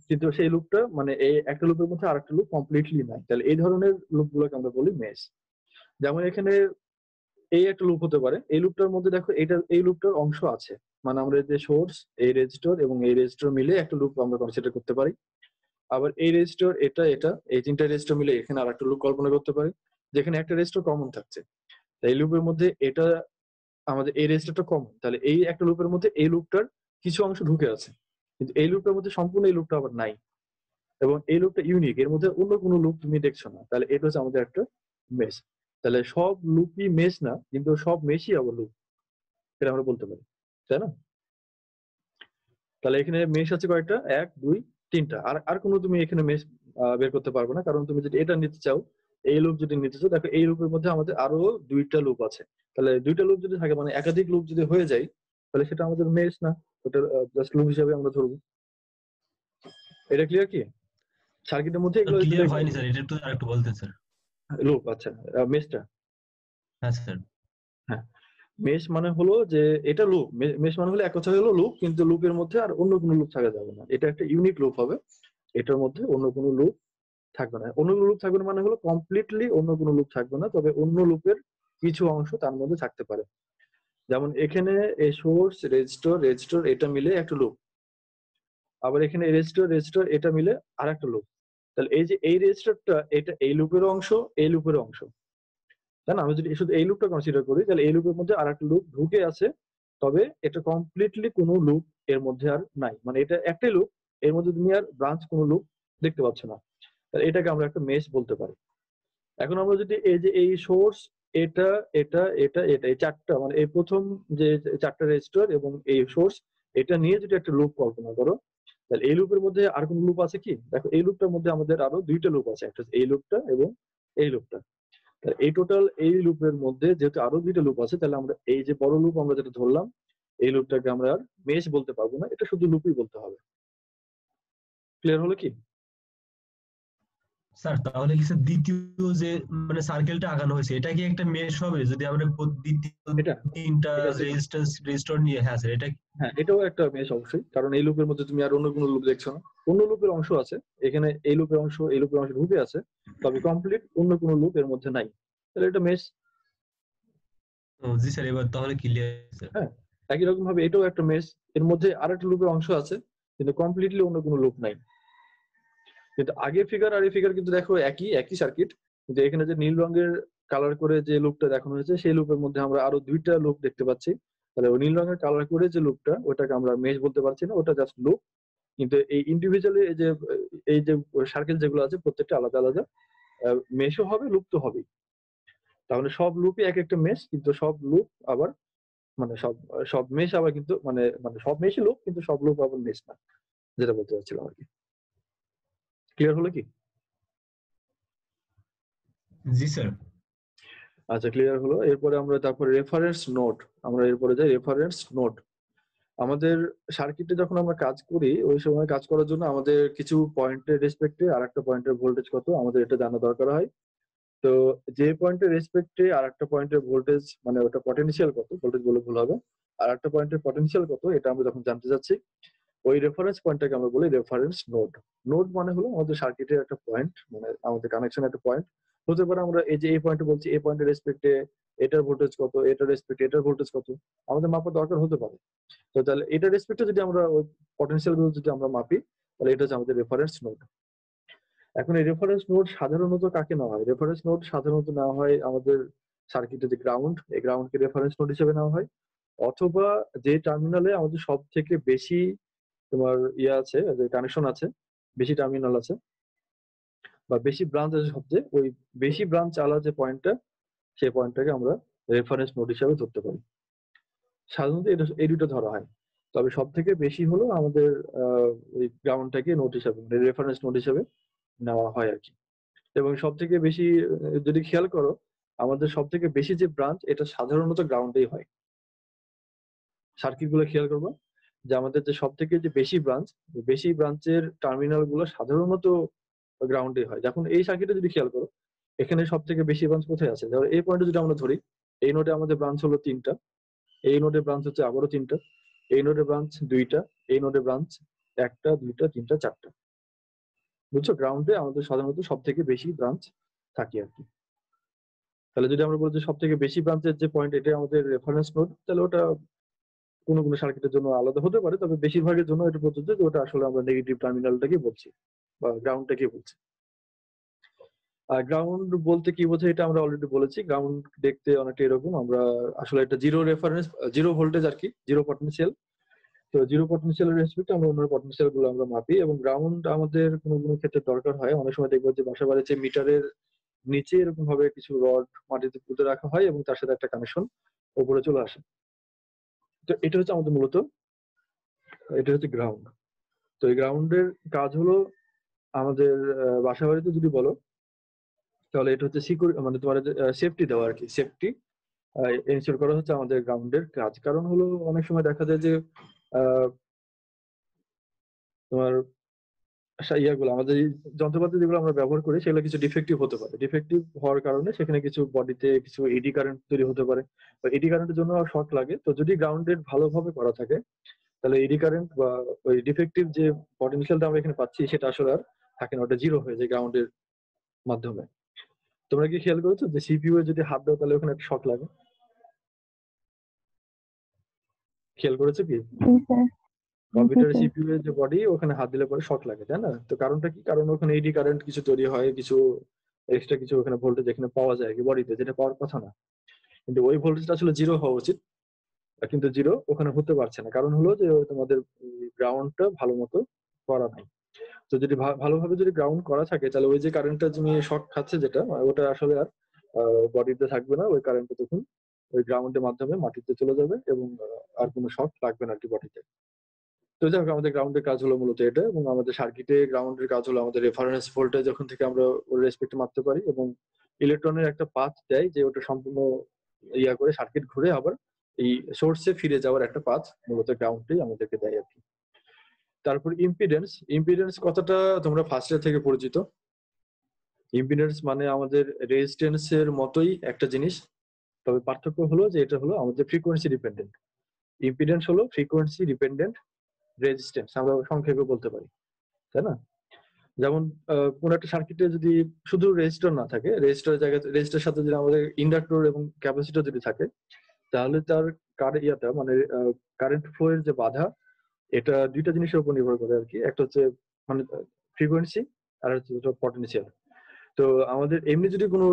[SPEAKER 1] কিন্তু সেই লুপটা মানে এই একটা লুপের মধ্যে আরেকটা লুপ কমপ্লিটলি নাই। তাহলে এই ধরনের লুপ গুলোকে আমরা বলি মেশ। যেমন এখানে এই একটা লুপ হতে পারে, এই লুপটার মধ্যে দেখো এই লুপটার অংশ আছে, মানে আমরা যে সোর্স, এই রেজিস্টর এবং এই রেজিস্টর মিলে একটা লুপ আমরা কনসিডার করতে পারি। আবার এই রেজিস্টর, এটা এই 3টা রেজিস্টর মিলে এখানে আরেকটা লুপ কল্পনা করতে পারি, যেখানে একটা রেজিস্টর কমন থাকছে। তাই এই লুপের মধ্যে এটা আমাদের এই রেজিস্টারটা কমন, তাহলে এই একটা লুপের মধ্যে এই লুপটার কিছু অংশ ঢুকে আছে, কিন্তু এই লুপটার মধ্যে সম্পূর্ণ এই লুপটা আবার নাই, এবং এই লুপটা ইউনিক, এর মধ্যে অন্য কোনো লুপ তুমি দেখছো না। তাহলে এটা হচ্ছে আমাদের একটা মেশ। তাহলে সব লুপই মেশ না, কিন্তু সব মেশই আবার লুপ, এটা আমরা বলতে পারি, তাই না? তাহলে এখানে মেশ আছে কয়টা? 1 2 3টা। আর আর কোনো তুমি এখানে মেশ বের করতে পারবে না, কারণ তুমি যদি এটা নিতে চাও, এই লুপ যদি নিতে চাও, দেখো এই লুপের মধ্যে আমাদের আরো 2টা লুপ আছে। তাহলে 2টা লুপ যদি থাকে মানে একাধিক লুপ যদি হয়ে যায়, তাহলে সেটা আমাদের মেশ না, ওটা জাস্ট লুপ হিসাবে আমরা ধরবো। এটা ক্লিয়ার কি? সার্কিটের মধ্যে এগুলো একটু
[SPEAKER 4] ক্লিয়ার
[SPEAKER 1] দেখবে।
[SPEAKER 4] হয়নি স্যার, এটা একটু আরেকটু বলতেন স্যার।
[SPEAKER 1] লুপ, আচ্ছা, মেশটা।
[SPEAKER 4] হ্যাঁ স্যার।
[SPEAKER 1] হ্যাঁ, মেশ মানে হলো যে এটা লুপ। মেশ মানে হলো এক কথায় হলো লুপ, কিন্তু লুপের মধ্যে আর অন্য কোনো লুপ থাকা যাবে না। এটা একটা ইউনিক লুপ হবে, এটার মধ্যে অন্য কোনো লুপ থাকবে না। অন্য কোনো লুপ থাকবে না মানে হলো কমপ্লিটলি অন্য কোনো লুপ থাকবে না, তবে অন্য লুপের কিছু অংশ তার মধ্যে থাকতে পারে। যেমন এখানে এই সোর্স, রেজিস্টর, রেজিস্টর এটা মিলে একটা লুপ, আবার এখানে রেজিস্টর, রেজিস্টর এটা মিলে আর একটা লুপ। তাহলে এই যে এই রেজিস্টরটা, এটা এই লুপের অংশ, এই লুপের অংশ, তাই না? আমি যদি শুধু এই লুপটা কনসিডার করি, তাহলে এই লুপের মধ্যে আর একটা লুপ ঢুকে আছে, তবে এটা কমপ্লিটলি কোনো লুপ এর মধ্যে আর নাই, মানে এটা একটাই লুপ, এর মধ্যে তুমি আর ব্রাঞ্চ কোনো লুপ দেখতে পাচ্ছ না। তাহলে এটাকে আমরা একটা মেশ বলতে পারি। এখন আমরা যদি এই যে এই সোর্স, এটা এটা এটা এটা এই 4টা, মানে এই প্রথম যে 4টা রেজিস্টর এবং এই সোর্স, এটা নিয়ে যদি একটা লুপ কল্পনা করো, তাহলে এই লুপের মধ্যে আর কোন লুপ আছে কি? দেখো এই লুপটার মধ্যে আমাদের আরো 2টা লুপ আছে, একটা হচ্ছে এই লুপটা এবং এই লুপটা। তাহলে এই টোটাল এই লুপের মধ্যে যেহেতু আরো 2টা লুপ আছে, তাহলে আমরা এই যে বড় লুপ আমরা যেটা ধরলাম, এই লুপটাকে আমরা আর মেশ বলতে পারবো না, এটা শুধু লুপই বলতে হবে। ক্লিয়ার হলো কি?
[SPEAKER 4] স্যার তাহলে কি স্যার দ্বিতীয় যে মানে সার্কেলটা আঁকানো হয়েছে এটা কি একটা মেশ হবে যদি আমরা দ্বিতীয়
[SPEAKER 1] এটা
[SPEAKER 4] 3টা
[SPEAKER 1] এটা এটা
[SPEAKER 4] রেজিস্টর নিয়ে? হ্যাঁ স্যার, এটা
[SPEAKER 1] হ্যাঁ, এটাও একটা মেশ অবশ্যই, কারণ এই লুপের মধ্যে তুমি আর অন্য কোনো লুপ দেখছো না। অন্য লুপের অংশ আছে এখানে, এই লুপের অংশ এই লুপের অংশ ঢুকে আছে, তবে কমপ্লিট অন্য কোনো লুপ এর মধ্যে নাই। তাহলে এটা মেশ।
[SPEAKER 4] জি স্যার, এবার তাহলে ক্লিয়ার স্যার।
[SPEAKER 1] হ্যাঁ, একই রকম ভাবে এটাও একটা মেশ, এর মধ্যে আর একটা লুপের অংশ আছে, কিন্তু কমপ্লিটলি অন্য কোনো লুপ নাই। কিন্তু আগের ফিগার আর এই ফিগার কিন্তু দেখো একই একই সার্কিট, কিন্তু এখানে যে নীল রঙের কালার করে যে লুপটা দেখানো হয়েছে, সেই লুপের মধ্যে আমরা আরো 2টা লুপ দেখতে পাচ্ছি। তাহলে ওই নীল রঙের কালার করে যে লুপটা, ওটাকে আমরা মেশ বলতে পারছি না, ওটা জাস্ট লুপ। কিন্তু এই ইন্ডিভিজুয়ালি এই যে সার্কেল যেগুলো আছে, প্রত্যেকটা আলাদা আলাদা মেশও হবে, লুপ তো হবেই। তাহলে সব লুপই এক একটা মেশ, কিন্তু সব লুপ আবার মানে সব সব মেশ আবার কিন্তু মানে মানে সব মেশই লুপ, কিন্তু সব লুপ আবার মেশ না, যেটা বলতে চাচ্ছিলাম আর কি। ক্লিয়ার হলো কি?
[SPEAKER 4] জি স্যার।
[SPEAKER 1] আচ্ছা, ক্লিয়ার হলো। এরপরে আমরা তারপরে রেফারেন্স নোড, আমরা এরপরে যাই রেফারেন্স নোড। আমাদের সার্কিটে যখন আমরা কাজ করি, ওই সময় কাজ করার জন্য আমাদের কিছু পয়েন্টের রেসপেক্টে আর একটা পয়েন্টের ভোল্টেজ কত আমাদের এটা জানা দরকার হয়। তো যে পয়েন্টের রেসপেক্টে আর একটা পয়েন্টের ভোল্টেজ, মানে ওটা পটেনশিয়াল কত, ভোল্টেজ বলে ভুল হবে, আর একটা পয়েন্টের পটেনশিয়াল কত, এটা আমরা যখন জানতে চাচ্ছি, ওই রেফারেন্স পয়েন্টটাকে আমরা বলি রেফারেন্স নোড। নোড মানে হলো আমাদের সার্কিটের একটা পয়েন্ট, মানে আমাদের কানেকশন একটা পয়েন্ট, হতে পারে আমরা এই যে এই পয়েন্টে বলছি, এই পয়েন্টের রেসপেক্টে এটার ভোল্টেজ কত, এটার রেসপেক্টে এটার ভোল্টেজ কত, আমাদের মাপার দরকার হতে পারে। তো তাহলে এটার রেসপেক্টে যদি আমরা ওই পটেনশিয়াল গুলো যদি আমরা মাপি, তাহলে এটা হচ্ছে আমাদের রেফারেন্স নোড। এখন এই রেফারেন্স নোড সাধারণত কাকে নেওয়া হয়? রেফারেন্স নোড সাধারণত নেওয়া হয় আমাদের সার্কিটের যে গ্রাউন্ড, এই গ্রাউন্ডকে রেফারেন্স নোড হিসেবে নেওয়া হয়, অথবা যে টার্মিনালে আমাদের সব থেকে বেশি তোমার ইয়ে আছে, যে কানেকশন আছে, বেশি টার্মিনাল আছে বা বেশি ব্রাঞ্চ আছে সবচেয়ে, ওই বেশি ব্রাঞ্চ আলা যে পয়েন্টটা, সেই পয়েন্টটাকে আমরা রেফারেন্স নোড হিসাবে ধরতে পারি। সাধারণত এটা এই দুটো ধরা হয়, তবে সব থেকে বেশি হলো আমাদের ওই গ্রাউন্ডটাকে নোড হিসাবে, রেফারেন্স নোড হিসাবে নেওয়া হয় আর কি। এবং সব থেকে বেশি যদি খেয়াল করো, আমাদের সব থেকে বেশি যে ব্রাঞ্চ, এটা সাধারণত গ্রাউন্ডেই হয়। সার্কিট গুলো খেয়াল করবো যে আমাদের যে সব থেকে যে বেশি ব্রাঞ্চ, বেশি ব্রাঞ্চের টার্মিনাল গুলো সাধারণত গ্রাউন্ডে হয়। যখন এই সার্কিটে যদি খেয়াল করো, এখানে সব থেকে বেশি ব্রাঞ্চ কোথায় আছে? ধরো এই পয়েন্টে যদি আমরা ধরি, এই নোডে আমাদের ব্রাঞ্চ হলো 3টা, এই নোডে ব্রাঞ্চ হচ্ছে আবারও 3টা, এই নোডে ব্রাঞ্চ 2টা, এই নোডে ব্রাঞ্চ 1টা 2টা 3টা 4টা। বুঝছো? গ্রাউন্ডে আমাদের সাধারণত সব থেকে বেশি ব্রাঞ্চ থাকে আর কি। তাহলে যদি আমরা বলি যে সব থেকে বেশি ব্রাঞ্চের যে পয়েন্ট, এটা আমাদের রেফারেন্স নোড, তাহলে ওটা কোনো কোনো সার্কিটের জন্য আলাদা হতে পারে, তবে বেশিরভাগের জন্য এটা প্রযোজ্য যে ওটা আসলে আমরা নেগেটিভ টার্মিনালটাকে বলছি বা গ্রাউন্ডটাকে বলছি। আর গ্রাউন্ড বলতে কি বোঝায় এটা আমরা অলরেডি বলেছি। গ্রাউন্ড দেখতে অনেকটা এরকম, আমরা আসলে এটা জিরো রেফারেন্স, জিরো ভোল্টেজ আর কি, জিরো পটেনশিয়াল। তো জিরো পটেনশিয়ালের রেসপেক্টে আমরা অন্য পটেনশিয়াল গুলো আমরা মাপি, এবং গ্রাউন্ড আমাদের কোনো কোনো ক্ষেত্রে দরকার হয়। অনেক সময় দেখবো যে বাসা বাড়িতে মিটারের নিচে এরকম ভাবে কিছু রড মাটিতে পুঁতে রাখা হয় এবং তার সাথে একটা কানেকশন উপরে চলে আসে। তো এটা হচ্ছে আমাদের মূলত, এটা হচ্ছে গ্রাউন্ড। তো এই গ্রাউন্ডের কাজ হলো আমাদের বাসা বাড়িতে যদি বলো, তাহলে এটা হচ্ছে মানে তোমার সেফটি দেওয়া আর কি। সেফটি এনশিওর করা হচ্ছে আমাদের গ্রাউন্ডের কাজ। কারণ হলো অনেক সময় দেখা যায় যে আহ, তোমার ইয়াগুলো, আমাদের এই যন্ত্রপাতি যেগুলো আমরা ব্যবহার করি, সেগুলো কিছু ডিফেক্টিভ হতে পারে। ডিফেক্টিভ হওয়ার কারণে সেখানে কিছু বডিতে কিছু এডি কারেন্ট তৈরি হতে পারে, বা এডি কারেন্টের জন্য শর্ট লাগে। তো যদি গ্রাউন্ডেড ভালোভাবে করা থাকে, তাহলে এডি কারেন্ট বা ওই ডিফেক্টিভ যে পটেনশিয়ালটা আমরা এখানে পাচ্ছি, সেটা আসলে আর থাকে না, ওটা জিরো হয়ে যায় গ্রাউন্ডের মাধ্যমে। তোমরা কি খেয়াল করেছো যে সিপিইউ এ যদি হাত দাও, তাহলে ওখানে একটা শক লাগে? খেয়াল করেছো কি?
[SPEAKER 5] জি স্যার। জি
[SPEAKER 1] কম্পিউটারের
[SPEAKER 5] স্যার।
[SPEAKER 1] সিপিইউ এর যে বডি, ওখানে হাত দিলে পরে শক লাগে, তাই না? তো কারণটা কি? কারণ ওখানে এডি কারেন্ট কিছু তৈরি হয়, কিছু এক্সট্রা কিছু ওখানে ভোল্টেজ এখানে পাওয়া যায় কি বডিতে, যেটা পাওয়ার কথা না। কিন্তু ওই ভোল্টেজটা আসলে জিরো হওয়া উচিত, কিন্তু জিরো ওখানে হতে পারছে না। কারণ হলো যে তোমাদের গ্রাউন্ডটা ভালো মতো করা নাই। তো যদি ভালোভাবে যদি গ্রাউন্ড করা থাকে, তাহলে ওই যে কারেন্টটা তুমি শর্ট খাচ্ছে যেটা, ওটা আসলে আর বডিতে থাকবে না। ওই কারেন্টটা তখন ওই গ্রাউন্ডের মাধ্যমে মাটিতে চলে যাবে, এবং আর কোনো শর্ট লাগবে না আর কি বডিতে। তো যাই হোক, আমাদের গ্রাউন্ডের কাজ হলো মূলত এটা, এবং আমাদের সার্কিটে গ্রাউন্ডের কাজ হলো আমাদের রেফারেন্স ভোল্টেজ যখন থেকে আমরা ওর রেসপেক্টে মাপতে পারি, এবং ইলেকট্রনের একটা পাথ দেয় যে ওটা সম্পূর্ণ ইয়া করে সার্কিট ঘুরে আবার এই সোর্সে ফিরে যাওয়ার একটা পাথ মূলত গ্রাউন্ডটাই আমাদেরকে দেয় আর কি। তারপর ইম্পিডেন্স। ইম্পিডেন্স কথাটা তোমরা ফার্স্ট ইয়ার থেকে পরিচিত। ইম্পিডেন্স মানে আমাদের রেজিস্ট্যান্সের মতোই একটা জিনিস, তবে পার্থক্য হলো যে এটা হলো আমাদের ফ্রিকোয়েন্সি ডিপেন্ডেন্ট। ইম্পিডেন্স হলো ফ্রিকোয়েন্সি ডিপেন্ডেন্ট রেজিস্ট্যান্স, আমরা সংক্ষেপে বলতে পারি, তাই না? যেমন কোন একটা সার্কিটে যদি শুধু রেজিস্টর না থাকে, রেজিস্টরের জায়গায় রেজিস্টরের সাথে যদি আমাদের ইন্ডাক্টর এবং ক্যাপাসিটর যদি থাকে, তাহলে তার ইয়াটা মানে কারেন্ট ফ্লো এর যে বাধা, এটা দুইটা জিনিসের উপর নির্ভর করে আর কি। একটা হচ্ছে মানে ফ্রিকোয়েন্সি, আর হচ্ছে পটেনশিয়াল। তো আমাদের এমনি যদি কোনো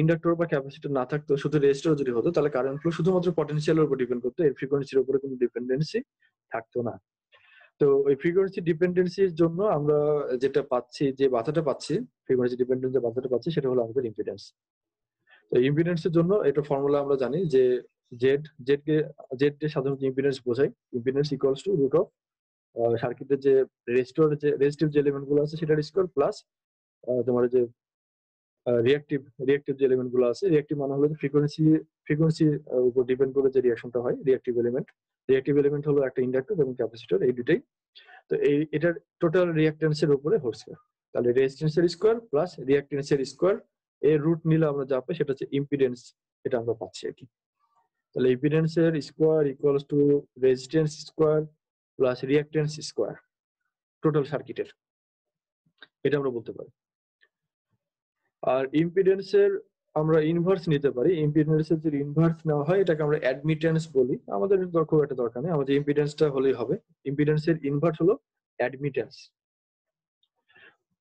[SPEAKER 1] ইন্ডাক্টর বা ক্যাপাসিটর না থাকতো, শুধু রেজিস্টর যদি হতো, তাহলে কারেন্ট ফ্লো শুধুমাত্র পটেনশিয়ালের উপর ডিপেন্ড করতো, এর ফ্রিকোয়েন্সির উপরে কোনো ডিপেন্ডেন্সি থাকতো না। তো ওই ফ্রিকোয়েন্সি ডিপেন্ডেন্সির জন্য আমরা যেটা পাচ্ছি, যে বাধাটা পাচ্ছি, ফ্রিকোয়েন্সি ডিপেন্ডেন্স যে বাধাটা পাচ্ছি, সেটা হলো আমাদের ইম্পিডেন্স। তো ইম্পিডেন্সের জন্য এটা ফর্মুলা আমরা জানি যে জেড কে সাধারণত ইম্পিডেন্স বোঝায়। Impedance equals to root of সার্কিটের যে রেজিস্টিভ যে এলিমেন্ট গুলো আছে সেটার স্কোয়ার প্লাস তোমার যে রিয়াক্টিভ রিয়াক্টিভ যে এলিমেন্ট গুলো আছে। রিয়াক্টিভ মানে হলো ফ্রিকোয়েন্সি উপর ডিপেন্ড করে যে রিয়াকশনটা হয়, রিয়াক্টিভ এলিমেন্ট হলো একটা ইন্ডাক্টর এবং ক্যাপাসিটর, এই দুটাই। তো এটার টোটাল রিয়াক্টেন্সের উপরে হোল স্কয়ার। তাহলে রেজিস্ট্যান্সের স্কোয়ার প্লাস রিয়াক্টেন্সের স্কোয়ার, এর রুট নিলে আমরা যা পাই সেটা হচ্ছে ইম্পিডেন্স, এটা আমরা পাচ্ছি আর কি। তাহলে ইম্পিডেন্সের square equals to resistance square plus reactance square total সার্কিটের, এটা আমরা বলতে পারি। আর ইম্পিডেন্সের আমরা ইনভার্স নিতে পারি। ইম্পিডেন্সের যদি ইনভার্স নেওয়া হয় এটাকে আমরা অ্যাডমিটেন্স বলি। আমাদের খুব একটা দরকার নেই, আমাদের ইম্পিডেন্সটা হলেই হবে। ইম্পিডেন্সের ইনভার্স হলো অ্যাডমিটেন্স।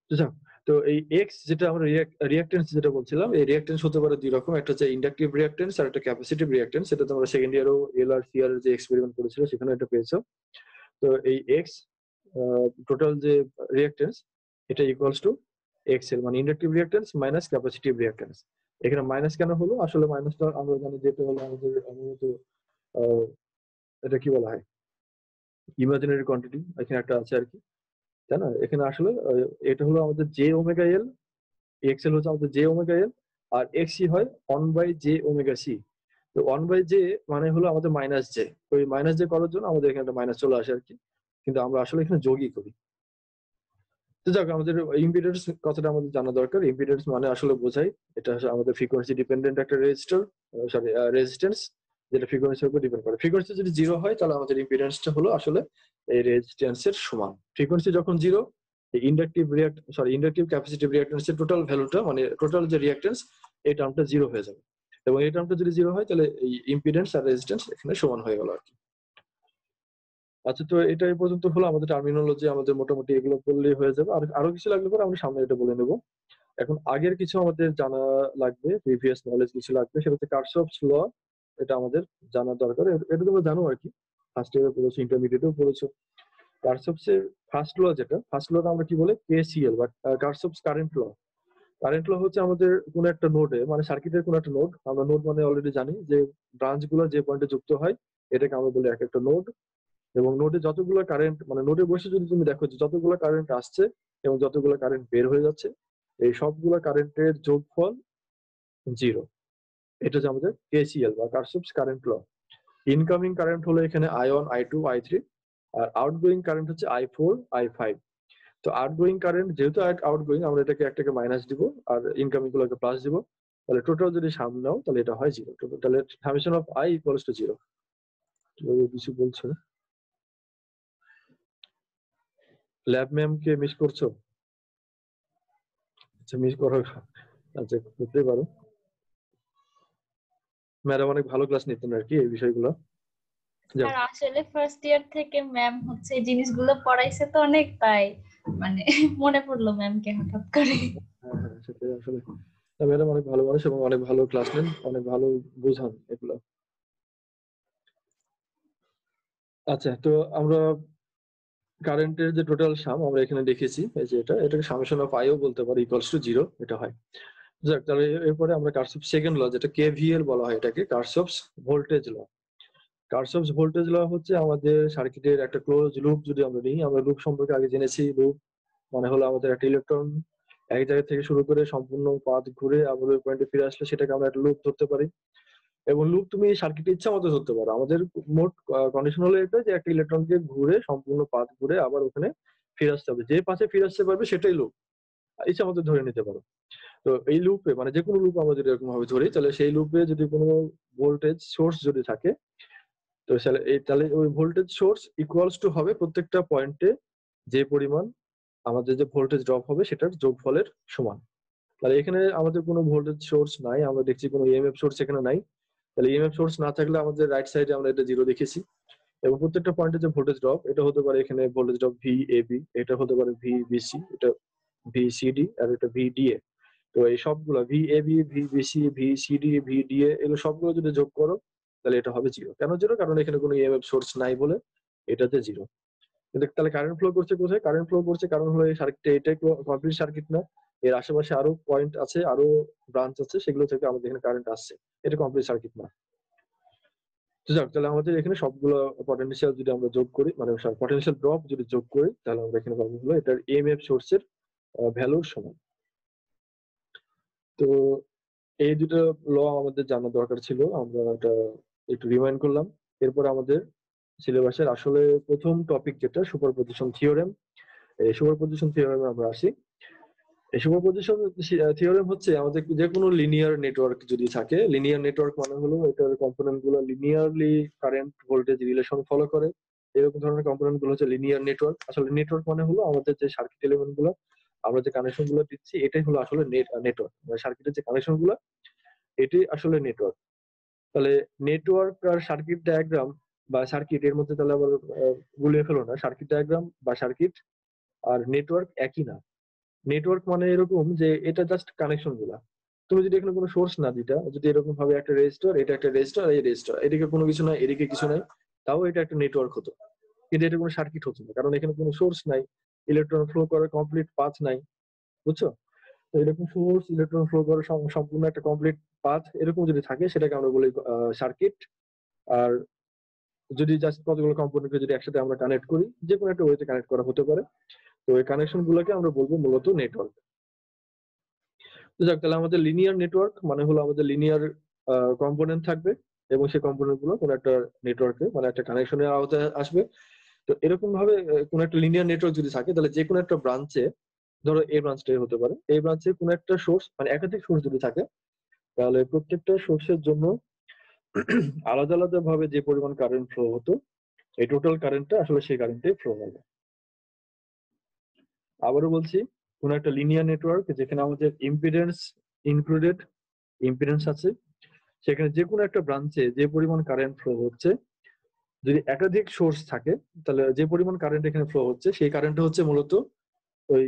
[SPEAKER 1] বুঝছো? তো এই এক্স যেটা আমরা রিঅ্যাক্টেন্স যেটা বলছিলাম, এই রিঅ্যাক্টেন্স হতে পারে দুই রকম, একটা হচ্ছে ইন্ডাকটিভ রিঅ্যাক্টেন্স আর একটা ক্যাপাসিটিভ রিঅ্যাক্টেন্স। এটা তোমরা সেকেন্ড ইয়ারও এলআর সিআর যে এক্সপেরিমেন্ট করেছিল সেখানে এটা পেয়েছো। তো এই এক্স টোটাল যে রিঅ্যাক্টেন্স এটা ইকুয়ালস টু এক্সেল, মানে inductive reactance minus capacitive reactance. এখানে মাইনাস কেন হলো? আসলে মাইনাসটা আমরা জানি যেটা হলো আমাদের মূলত এটা কি বলা হয়, ইমাজিনারি কোয়ান্টিটি এখানে একটা আছে আর কি, তাই না? এখানে আসলে এটা হলো আমাদের জে ওমেগা এল, এক্সেল হচ্ছে আমাদের জে ওমেগা এল, আর এক্সি হয় 1/j ওমেগা সি। তো 1/j মানে হলো আমাদের মাইনাস জে, ওই মাইনাস জে করার জন্য আমাদের এখানে একটা মাইনাস চলে আসে আর কি, কিন্তু আমরা আসলে এখানে যোগই করি। তো যাক, আমাদের ইম্পিডেন্স কথাটা আমাদের জানা দরকার। ইম্পিডেন্স মানে আসলে বোঝাই এটা হচ্ছে আমাদের ফ্রিকোয়েন্সি ডিপেন্ডেন্ট একটা রেজিস্টার, সরি রেজিস্ট্যান্স, যেটা ফ্রিকোয়েন্সির উপর ডিপেন্ড করে। ফ্রিকোয়েন্সি যদি জিরো হয় তাহলে আমাদের ইম্পিডেন্সটা হলো আসলে এই রেজিস্ট্যান্সের সমান। ফ্রিকোয়েন্সি যখন জিরো, ইন্ডাকটিভ ক্যাপাসিটিভ রিঅ্যাক্টেন্সের টোটাল ভ্যালুটা, মানে টোটাল যে রিঅ্যাক্টেন্স, এই টার্মটা জিরো হয়ে যাবে। এবং এই টার্মটা যদি জিরো হয় তাহলে এই ইম্পিডেন্স আর রেজিস্ট্যান্স এখানে সমান হয়ে গেল আর কি। আচ্ছা, তো এটা এই পর্যন্ত হলো আমাদের টার্মিনোলজি, আমাদের মোটামুটি এগুলো বললেই হয়ে যাবে। আর আরো কিছু লাগলে পরে আমরা সামনে এটা বলে নেব। এখন আগের কিছু আমাদের জানা লাগবে, প্রিভিয়াস নলেজ কিছু লাগবে, সেটা হচ্ছে কারশফস ল। এটা আমাদের জানা দরকার, এটা তোমরা জানো আর কি, ফার্স্ট ইয়ারে পড়েছো, ইন্টারমিডিয়েটেও পড়েছো। কারশফস এর ফার্স্ট লটা আমরা কি বলে, কেসিএল বা কারশফস কারেন্ট ল। কারেন্ট ল হচ্ছে আমাদের কোন একটা নোডে, মানে সার্কিটের কোন একটা নোড, আমরা নোড মানে অলরেডি জানি যে ব্রাঞ্চ গুলো যে পয়েন্টে যুক্ত হয় এটাকে আমরা বলি এক একটা নোড। এবং নোডে যতগুলো কারেন্ট, মানে নোডে বসে যদি তুমি দেখো যে যতগুলো কারেন্ট আসছে এবং যতগুলো কারেন্ট বের হয়ে যাচ্ছে, এই সবগুলো কারেন্টের যোগফল জিরো। এটা হচ্ছে আমাদের কেসিএল বা কারশফস কারেন্ট ল। ইনকামিং কারেন্ট হলো এখানে I1 I2 I3, আর আউটগোয়িং কারেন্ট হচ্ছে I4 I5। তো আউটগোয়িং কারেন্ট যেহেতু আউটগোয়িং, আমরা এটাকে একটাকে মাইনাস দিব আর ইনকামিং গুলোকে প্লাস দিব, তাহলে টোটাল যদি সাম নাও তাহলে এটা হয় জিরো। তাহলে summation of I equals to zero. কিছু বলছো? ল্যাব ম্যাম কে মিস করছো? আচ্ছা, মিস করো, আচ্ছা করতে পারো। ম্যাডাম অনেক ভালো ক্লাস নিতেন আর কি এই বিষয়গুলো। যাক,
[SPEAKER 2] আর আসলে ফার্স্ট ইয়ার থেকে ম্যাম হচ্ছে এই জিনিসগুলো পড়াইছে তো অনেক, তাই মানে মনে পড়লো ম্যামকে হঠাৎ করে।
[SPEAKER 1] হ্যাঁ হ্যাঁ, সেটাই আসলে। ম্যাডাম অনেক ভালো মানুষ এবং অনেক ভালো ক্লাস নেন, অনেক ভালো বোঝান এগুলো। আচ্ছা, তো আমরা কারেন্টের যে টোটাল সাম আমরা এখানে দেখেছি, এই যে এটাকে সামেশন অফ আইও বলতে পারি, ইকুয়ালস টু জিরো, এটা হয়। যাক, তাহলে এরপরে আমরা কারশফস সেকেন্ড ল, যেটা কেভিএল বলা হয় এটাকে, কারশফস ভোল্টেজ ল। কারশফস ভোল্টেজ ল হচ্ছে আমাদের সার্কিটের একটা ক্লোজ লুপ। যদি আমরা নিই, আমরা লুপ সম্পর্কে আগে জেনেছি। লুপ মানে হলো আমাদের একটা ইলেকট্রন এক জায়গা থেকে শুরু করে সম্পূর্ণ পাথ ঘুরে আবার ওই পয়েন্টে ফিরে আসলে সেটাকে আমরা একটা লুপ ধরতে পারি। এবং লুপ তুমি সার্কিটে ইচ্ছা মতো ধরতে পারো। আমাদের মোট কন্ডিশন হলো এটা যে একটা ইলেকট্রনকে ঘুরে সম্পূর্ণ পাথ ঘুরে আবার ওখানে ফিরে আসতে হবে, যে পাশে ফিরে আসতে পারবে সেটাই লুপ, ইচ্ছা মতো ধরে নিতে পারো। তো এই লুপে, মানে যে কোনো লুপ আমরা যদি এরকম ভাবে ধরি, তাহলে সেই লুপে যদি কোনো ভোল্টেজ সোর্স যদি থাকে, তো তাহলে ওই ভোল্টেজ সোর্স ইকুয়ালস টু হবে প্রত্যেকটা পয়েন্টে যে পরিমাণ আমাদের যে ভোল্টেজ ড্রপ হবে সেটার যোগফলের সমান। তাহলে এখানে আমাদের কোনো ভোল্টেজ সোর্স নাই, আমরা দেখছি কোনো ইএমএফ সোর্স এখানে নাই। তাহলে ইএমএফ সোর্স না থাকলে আমাদের রাইট সাইডে আমরা এটা জিরো দেখেছি। এবং প্রত্যেকটা পয়েন্টে যে ভোল্টেজ ড্রপ, এটা হতে পারে এখানে ভোল্টেজ ড্রপ ভি এবি, এটা হতে পারে ভি বিসি, এটা ভি সিডি, আর এটা ভি ডিএ। তো এই সবগুলো V AB, V BC, V CD, V DA, এগুলো সবগুলো যদি যোগ করো তাহলে এটা হবে জিরো। কেন জিরো? কারণ এখানে কোনো ইএমএফ সোর্স নাই বলে এটাতে জিরো। কিন্তু তাহলে কারেন্ট ফ্লো করছে কোথায়? কারেন্ট ফ্লো করছে কারণ হলো এই সার্কিটটা, এটাই কমপ্লিট সার্কিট না, এর আশেপাশে আরো পয়েন্ট আছে, আরো ব্রাঞ্চ আছে, সেগুলো থেকে আমাদের এখানে কারেন্ট আসছে, এটা কমপ্লিট সার্কিট না। তো যাক, তাহলে আমাদের এখানে সবগুলো পটেনশিয়াল যদি আমরা যোগ করি, মানে পটেনশিয়াল ড্রপ যদি যোগ করি, তাহলে আমরা এখানে পাবো হলো এটার ইএমএফ সোর্সের ভ্যালুর সমান। তো এই দুটো ল আমাদের জানা দরকার ছিল, আমরা এটা একটু রিমাইন্ড করলাম। এরপর আমাদের সিলেবাসের আসলে প্রথম টপিক যেটা সুপারপজিশন থিওরেম, এই সুপারপজিশন থিওরেমে আমরা আসি। এই সুপারপজিশন থিওরেম হচ্ছে আমাদের যে কোনো লিনিয়ার নেটওয়ার্ক যদি থাকে, লিনিয়ার নেটওয়ার্ক মানে হলো এটার কম্পোনেন্ট গুলো linearly current voltage relation follow করে, এরকম ধরনের কম্পোনেন্ট গুলো হচ্ছে লিনিয়ার নেটওয়ার্ক। আসলে নেটওয়ার্ক মানে হলো আমাদের যে সার্কিট এলিমেন্ট গুলো আমরা যে কানেকশন গুলো দিচ্ছি এটাই হলো আসলে নেটওয়ার্ক, সার্কিটের যে কানেকশন গুলো এটাই আসলে নেটওয়ার্ক। তাহলে নেটওয়ার্ক আর সার্কিট ডায়াগ্রাম বা সার্কিট এর মধ্যে তাহলে আবার গুলিয়ে ফেলো না, সার্কিট ডায়াগ্রাম বা সার্কিট আর নেটওয়ার্ক একই না। নেটওয়ার্ক মানে এরকম যে এটা জাস্ট কানেকশন গুলা। তুমি যদি এখানে কোনো সোর্স না দিতা, যদি এরকম ভাবে একটা রেজিস্টার, এটা একটা রেজিস্টার, এই রেজিস্টার, এদিকে কোনো কিছু নাই, এদিকে কিছু নাই, তাও এটা একটা নেটওয়ার্ক হতো। কিন্তু এটা কোনো সার্কিট হতো না, কারণ এখানে কোনো সোর্স নাই, ইলেকট্রন ফ্লো করার কমপ্লিট পাথ নাই। বুঝছো? তো এরকম সোর্স, ইলেকট্রন ফ্লো করার সম্পূর্ণ একটা কমপ্লিট পাথ এরকম যদি থাকে সেটাকে আমরা বলি সার্কিট। আর যদি জাস্ট কতগুলো কম্পোনেন্টকে যদি একসাথে আমরা কানেক্ট করি, যে কোনো একটা ওয়েতে কানেক্ট করা হতে পারে, তো এই কানেকশন গুলোকে আমরা বলবো মূলত নেটওয়ার্ক। তো যাক, তাহলে আমাদের লিনিয়ার নেটওয়ার্ক মানে হলো আমাদের লিনিয়ার কম্পোনেন্ট থাকবে এবং সেই কম্পোনেন্ট গুলো কোনো একটা নেটওয়ার্কে মানে একটা কানেকশনের আওতায় আসবে। তো এরকম ভাবে কোনো একটা লিনিয়ার নেটওয়ার্ক যদি থাকে তাহলে যে কোনো একটা ব্রাঞ্চে, ধরো এই ব্রাঞ্চটাই হতে পারে, এই ব্রাঞ্চে কোনো একটা সোর্স মানে একাধিক সোর্স যদি থাকে তাহলে প্রত্যেকটা সোর্সের জন্য আলাদা আলাদা ভাবে যে পরিমাণ কারেন্ট ফ্লো হতো এই টোটাল কারেন্টটা আসলে সেই কারেন্টে ফ্লো হবে। আবারও বলছি, কোন একটা লিনিয়ার নেটওয়ার্ক যেখানে আমাদের ইম্পিডেন্স ইনক্লুডেড, ইম্পিডেন্স আছে, সেখানে যে কোনো একটা ব্রাঞ্চে যে পরিমাণ কারেন্ট ফ্লো হচ্ছে, যদি একাধিক সোর্স থাকে তাহলে যে পরিমাণ কারেন্ট এখানে ফ্লো হচ্ছে সেই কারেন্টটা হচ্ছে মূলত ওই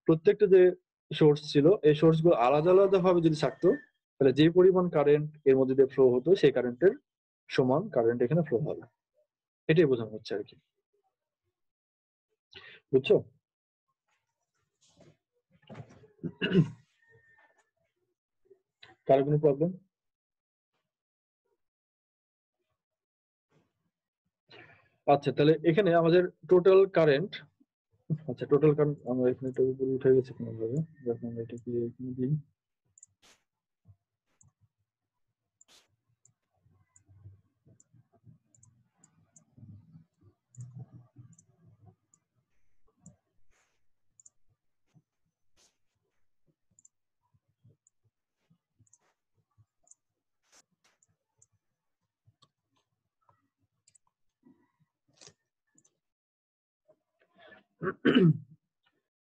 [SPEAKER 1] প্রত্যেকটা যে সোর্স ছিল এই সোর্স গুলো আলাদা আলাদা ভাবে যদি থাকতো তাহলে যে পরিমাণ কারেন্ট এর মধ্যে দিয়ে ফ্লো হতো সেই কারেন্টের সমান কারেন্ট এখানে ফ্লো হবে। এটাই বোঝানো হচ্ছে আর কি। বুঝছো? কারো কোনো প্রবলেম? আচ্ছা, তাহলে এখানে আমাদের টোটাল কারেন্ট, আচ্ছা টোটাল কারেন্ট আমরা এখানে এটা উপরে উঠে গেছে কোনোভাবে, যখন আমরা এটাকে এখানে দিই।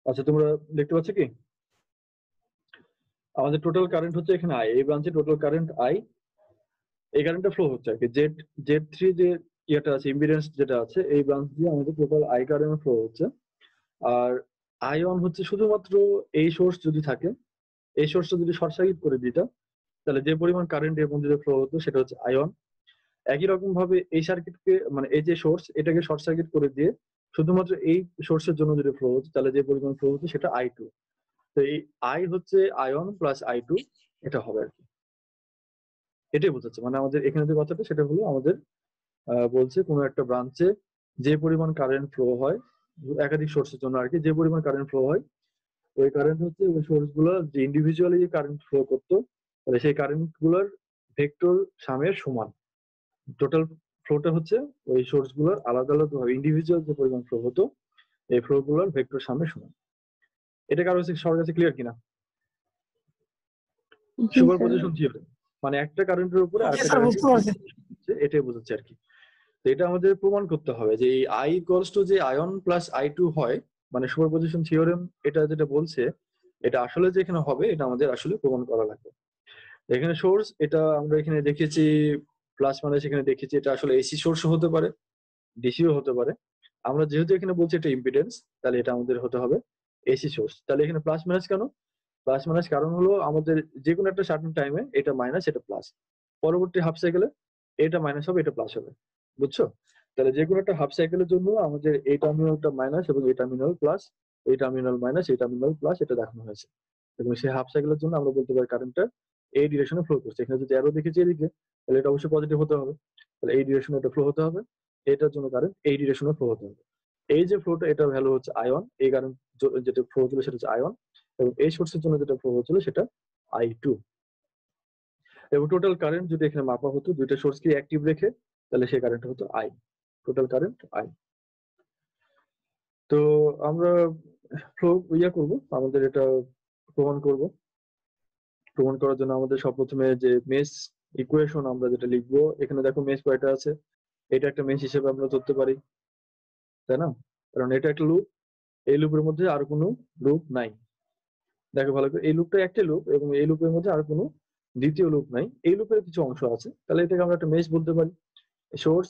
[SPEAKER 1] আচ্ছা, তোমরা দেখতে পাচ্ছ কি আমাদের টোটাল কারেন্ট হচ্ছে এখানে আই, এই ব্রাঞ্চে টোটাল কারেন্ট আই, এই কারেন্টটা ফ্লো হচ্ছে আর কি। জেড জেড থ্রি যে ইয়েটা আছে, ইম্পিডেন্স যেটা আছে, এই ব্রাঞ্চ দিয়ে আমাদের টোটাল আই কারেন্ট ফ্লো হচ্ছে। আর আই অন হচ্ছে শুধুমাত্র এই সোর্স যদি থাকে, এই সোর্সটা যদি শর্ট সার্কিট করে দিতা তাহলে যে পরিমাণ কারেন্ট এর মধ্যে ফ্লো হতো সেটা হচ্ছে আয়ন। একই রকম ভাবে এই সার্কিটকে মানে এই যে সোর্স এটাকে শর্ট সার্কিট করে দিয়ে শুধুমাত্র এই সোর্সের জন্য যদি ফ্লো হতো তাহলে যে পরিমাণ ফ্লো হতো সেটা আই টু। তো এই আই হচ্ছে আয়ন প্লাস আই টু, এটা হবে আর কি। এটাই বোঝাচ্ছে মানে আমাদের এখানে যে কথাটা সেটা হলো আমাদের বলছে কোনো একটা ব্রাঞ্চে যে পরিমাণ কারেন্ট ফ্লো হয় একাধিক সোর্সের জন্য আর কি, যে পরিমাণ কারেন্ট ফ্লো হয় ওই কারেন্ট হচ্ছে ওই সোর্স গুলো যে ইন্ডিভিজুয়ালি কারেন্ট ফ্লো করতো তাহলে সেই কারেন্ট গুলোর ভেক্টর সামের সমান। টোটাল ফ্লোটা হচ্ছে ওই সোর্স গুলোর আলাদা আলাদা ভাবে ইন্ডিভিজুয়াল যে পরিমাণ ফ্লো হতো এই ফ্লো গুলোর ভেক্টর সামের সমান। এটা কারো সবার কাছে ক্লিয়ার কিনা?
[SPEAKER 5] জি
[SPEAKER 1] সুপার
[SPEAKER 5] স্যার।
[SPEAKER 1] পজিশন থিওরেম মানে একটা কারেন্টের উপরে
[SPEAKER 5] জি
[SPEAKER 1] আরেকটা
[SPEAKER 5] স্যার,
[SPEAKER 1] কারেন্ট,
[SPEAKER 5] বুঝতে পারছি।
[SPEAKER 1] এটাই বোঝাচ্ছে আর কি। তো এটা আমাদের প্রমাণ করতে হবে যে এই আই ইকুয়ালস টু যে আয়ন প্লাস আই টু হয়, মানে সুপার পজিশন থিওরেম এটা যেটা বলছে এটা আসলে যে এখানে হবে এটা আমাদের আসলে প্রমাণ করা লাগবে। এখানে সোর্স এটা আমরা এখানে দেখেছি প্লাস মানে সেখানে দেখেছি এটা আসলে এসি সোর্সও হতে পারে, ডিসিও হতে পারে। আমরা যেহেতু এখানে বলছি এটা ইম্পিডেন্স তাহলে এটা আমাদের হতে হবে এসি সোর্স। তাহলে এখানে প্লাস মাইনাস কেন? প্লাস মাইনাস কারণ হলো আমাদের যে কোনো একটা সার্টেন টাইমে এটা মাইনাস এটা প্লাস, পরবর্তী হাফ সাইকেলে এটা মাইনাস হবে এটা প্লাস হবে। বুঝছো? তাহলে যে কোনো একটা হাফ সাইকেলের জন্য আমাদের এই টার্মিনালটা মাইনাস এবং এই টার্মিনাল প্লাস, এই টার্মিনাল মাইনাস এই টার্মিনাল প্লাস এটা দেখানো হয়েছে। এবং সেই হাফ সাইকেলের জন্য আমরা বলতে পারি কারেন্টটা এই ডিরেকশনে ফ্লো করছে। এখানে যদি অ্যারো দেখেছি এদিকে তাহলে এটা অবশ্যই পজিটিভ হতে হবে, তাহলে এই ডিরেকশনে এটা ফ্লো হতে হবে, এটার জন্য কারেন্ট এই ডিরেকশনে ফ্লো হতে হবে। এই যে ফ্লোটা এটা ভ্যালু হচ্ছে আয়ন, এই কারেন্ট যেটা ফ্লো হচ্ছিল সেটা হচ্ছে আয়ন, এবং এই সোর্সের জন্য যেটা ফ্লো হচ্ছিল সেটা আই টু। এবং টোটাল কারেন্ট যদি এখানে মাপা হতো দুইটা সোর্সকে অ্যাক্টিভ রেখে তাহলে সেই কারেন্ট হতো আই, টোটাল কারেন্ট আই। তো আমরা ফ্লো করব, আমাদের এটা প্রমাণ করব। প্রমাণ করার জন্য আমাদের সর্বপ্রথমে যে মেশ ইকুয়েশন আমরা যেটা লিখবো, এখানে দেখো মেশ কয়টা আছে, এটা একটা মেশ হিসেবে আমরা ধরতে পারি, তাই না? কারণ এটা একটা লুপ, এই লুপের মধ্যে আর কোনো লুপ নাই। দেখো ভালো করে, এই লুপটা একটা লুপ এবং এই লুপের মধ্যে আর কোনো দ্বিতীয় লুপ নাই, এই লুপের কিছু অংশ আছে, তাহলে এটাকে আমরা একটা মেশ বলতে পারি। সোর্স,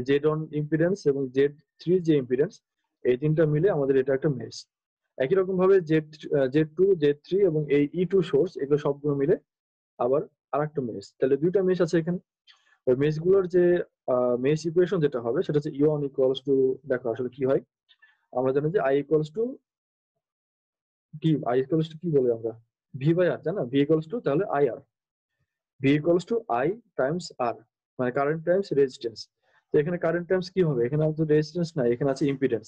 [SPEAKER 1] জেড অন ইম্পিডেন্স এবং জেড থ্রি যে ইম্পিডেন্স, এই তিনটা মিলে আমাদের এটা একটা মেশ। একই রকম ভাবে জেড টু, জেড থ্রি এবং এই ই টু সোর্স, এগুলো সবগুলো মিলে আবার আর একটা মেশ। তাহলে দুইটা মেশ আছে এখানে। ওই মেশ গুলোর যে মেশ ইকুয়েশন যেটা হবে সেটা হচ্ছে ইউ ওয়ান ইকুয়ালস টু, দেখো আসলে কি হয়, আমরা জানি যে আই ইকুয়ালস টু কি, আই ইকুয়ালস টু কি বলে আমরা, ভি বাই আর, জানো না, ভি ইকুয়ালস টু তাহলে I r, v equals to I times r, মানে কারেন্ট টাইমস রেজিস্ট্যান্স। তো এখানে কারেন্ট টাইমস কি হবে, এখানে আমাদের রেজিস্ট্যান্স নাই, এখানে আছে ইম্পিডেন্স।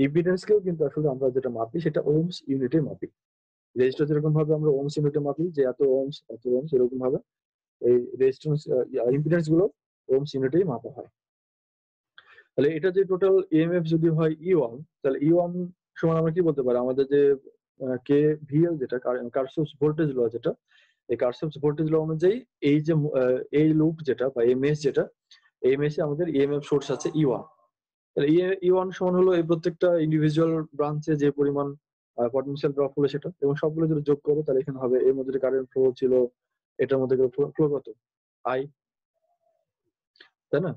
[SPEAKER 1] ইম্পিডেন্সকেও কিন্তু আসলে আমরা যেটা মাপি সেটা ওহমস ইউনিটে মাপি। রেজিস্টার যেরকম ভাবে আমরা ওহমস ইউনিটে মাপি যে এত ওহমস এত ওহমস, এরকম ভাবে এই রেজিস্ট্যান্স ইম্পিডেন্স গুলো ওহমস ইউনিটেই মাপা হয়। তাহলে এটা যে টোটাল ইএমএফ যদি হয় ই ওয়ান, তাহলে ই ওয়ান সমান আমরা কি বলতে পারি, আমাদের যে কে ভিএল যেটা কারশফস ভোল্টেজ ল যেটা, এই কারশফস ভোল্টেজ ল অনুযায়ী এই যে এই লুপ যেটা বা এই মেশ যেটা, এই মেশে আমাদের ইএমএফ সোর্স আছে ই ওয়ান। তাহলে ই ওয়ান সমান হলো এই প্রত্যেকটা ইন্ডিভিজুয়াল ব্রাঞ্চে যে পরিমাণ পটেনশিয়াল ড্রপ হলো সেটা, এবং সবগুলো যদি যোগ করো তাহলে এখানে হবে এর মধ্যে কারেন্ট ফ্লো ছিল, এটার মধ্যে ফ্লো কত, আই, তাই না,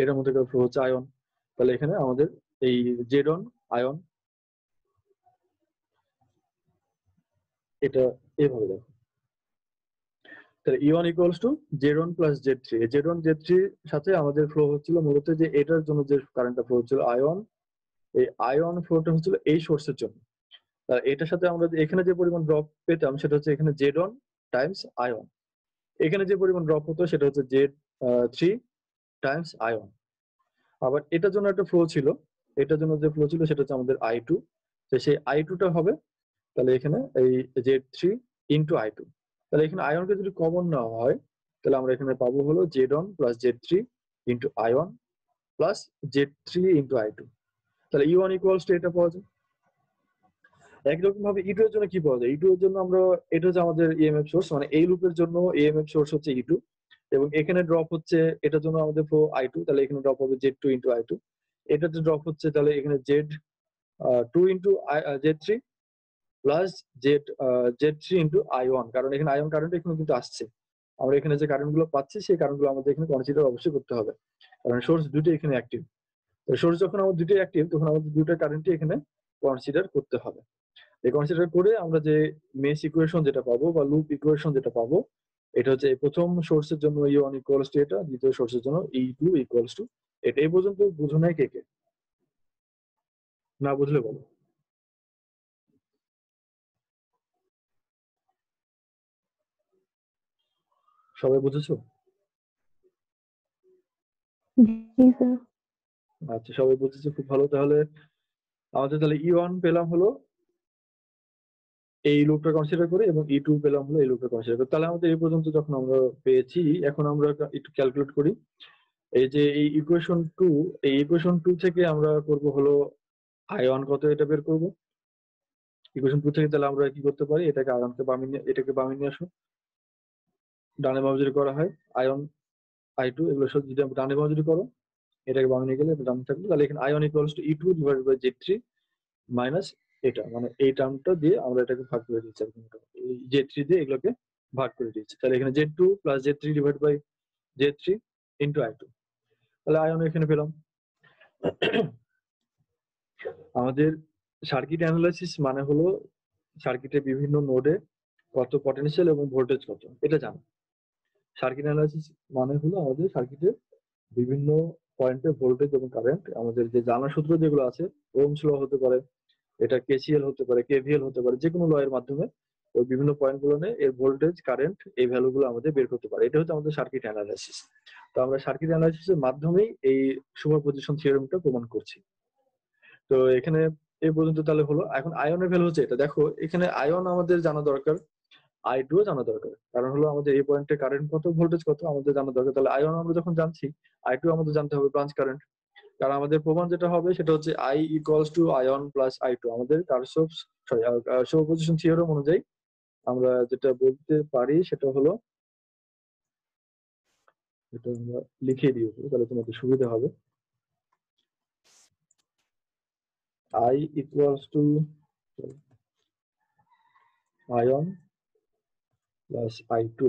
[SPEAKER 1] এটার মধ্যে ফ্লো হচ্ছে আয়ন। তাহলে এখানে আমাদের এই জেড অন আয়ন, এটা এভাবে দেখো, তাহলে E one equals to Z one plus Z three, Z one Z থ্রির সাথে আমাদের ফ্লো হচ্ছিল মূলত যে এটার জন্য যে কারেন্টটা ফ্লো হচ্ছিল আয়ন, এই আয়ন ফ্লোটা হচ্ছিল এই সোর্সের জন্য। এটার সাথে আমরা এখানে যে পরিমাণ ড্রপ পেতাম সেটা হচ্ছে এখানে জেড অন টাইমস আয়ন, এখানে যে পরিমাণ ড্রপ হতো সেটা হচ্ছে জেড থ্রি টাইমস আয়ন। আবার এটার জন্য একটা ফ্লো ছিল, এটার জন্য যে ফ্লো ছিল সেটা হচ্ছে আমাদের আই টু, তো সেই আই টুটা হবে তাহলে এখানে এই Z three into I two. তাহলে এখানে আয়নকে যদি কমন নেওয়া হয় তাহলে আমরা এখানে পাবো হলো Z one plus Z three into I one plus Z three into I two. তাহলে ই ওয়ান ইকুয়ালস টু এটা পাওয়া যায়। একরকম ভাবে ই টু এর জন্য কি পাওয়া যায়, ই টু এর জন্য আমরা, এটা হচ্ছে আমাদের ইএমএফ সোর্স, মানে এই লুপের জন্য ইএমএফ সোর্স হচ্ছে ই টু, এবং এখানে ড্রপ হচ্ছে এটার জন্য আমাদের ফ্লো আই টু, তাহলে এখানে ড্রপ হবে Z two into I two. এটাতে ড্রপ হচ্ছে তাহলে এখানে Z two into Z three plus Z three into I one, কারণ এখানে আয়ন কারেন্ট এখানে কিন্তু আসছে, আমরা এখানে যে কারেন্ট গুলো পাচ্ছি সেই কারেন্ট গুলো আমাদের এখানে কনসিডার অবশ্যই করতে হবে, কারণ সোর্স দুটোই এখানে অ্যাক্টিভ। তো সোর্স যখন আমাদের দুটোই অ্যাক্টিভ তখন আমাদের দুটো কারেন্টই এখানে কনসিডার করতে হবে। এই কনসিডার করে আমরা যে মেশ ইকুয়েশন যেটা পাবো বা লুপ ইকুয়েশন যেটা পাবো, এটা হচ্ছে এই প্রথম সোর্সের জন্য ই ওয়ান ইকুয়ালস টু এটা, দ্বিতীয় সোর্সের জন্য ই টু ইকুয়ালস টু এটা। এই পর্যন্ত বুঝো নাই কে কে, না বুঝলে বলো। সবাই বুঝেছো?
[SPEAKER 3] জি স্যার।
[SPEAKER 1] আচ্ছা, সবাই বুঝেছে, খুব ভালো। তাহলে আমাদের তাহলে ই ওয়ান পেলাম হলো এই লুপটা কনসিডার করে, এবং ই টু পেলাম হলো এই লুপটা কনসিডার করে। তাহলে আমাদের এই পর্যন্ত যখন আমরা পেয়েছি, এখন আমরা একটু ক্যালকুলেট করি। এই যে এই ইকুয়েশন টু, এই ইকুয়েশন টু থেকে আমরা করব হলো আয়ন কত এটা বের করব। ইকুয়েশন টু থেকে তাহলে আমরা কি করতে পারি, এটাকে আয়নকে বামে নিয়ে, এটাকে বামে নিয়ে আসো, ডানে বামে যদি করা হয় আয়ন আই টু এগুলো সব যদি আমরা ডানে বামে যদি করো, এটাকে বামে নিয়ে গেলে এটা ডানে থাকবে, তাহলে এখানে I one equals to E two divided by Z three minus এটা, মানে এই টার্মটা দিয়ে আমরা এটাকে ভাগ করে দিচ্ছি, এই জেড থ্রি দিয়ে এগুলোকে ভাগ করে দিচ্ছি। তাহলে এখানে Z two plus Z three divide by Z three into I two, তাহলে আয়ন এখানে পেলাম। আমাদের সার্কিট অ্যানালাইসিস মানে হলো সার্কিটের বিভিন্ন নোডে কত পটেনশিয়াল এবং ভোল্টেজ কত এটা জানা। সার্কিট অ্যানালাইসিস মানে হলো আমাদের সার্কিটের বিভিন্ন পয়েন্টে ভোল্টেজ এবং কারেন্ট, আমাদের যে জানা সূত্র যেগুলো আছে, ওহমস ল হতে পারে, এটা কেসিএল হতে পারে, কেভিএল হতে পারে, যে কোনো ল এর মাধ্যমে ওই বিভিন্ন পয়েন্ট গুলো এর ভোল্টেজ কারেন্ট এই ভ্যালু গুলো আমাদের বের করতে পারে। এটা হচ্ছে আমাদের সার্কিট অ্যানালাইসিস। তো আমরা সার্কিট অ্যানালাইসিসের মাধ্যমেই এই সুপারপজিশন থিওরেমটা প্রমাণ করছি। তো এখানে এই পর্যন্ত তাহলে হলো। এখন আয়নের ভ্যালু হচ্ছে এটা, দেখো এখানে আয়ন আমাদের জানা দরকার, আই টু জানা দরকার, কারণ হলো আমাদের এই পয়েন্টে কারেন্ট কত ভোল্টেজ কত আমাদের জানা দরকার। তাহলে আয়ন আমরা যখন জানছি, আই টু আমাদের জানতে হবে ব্রাঞ্চ কারেন্ট, কারণ আমাদের প্রমাণ যেটা হবে সেটা হচ্ছে I equals to I one plus I two. আমাদের কারশফস সুপারপজিশন থিওরেম অনুযায়ী আমরা যেটা বলতে পারি সেটা হলো, এটা আমরা লিখে দিই তাহলে তোমাদের সুবিধা হবে। I equals to ion plus I2,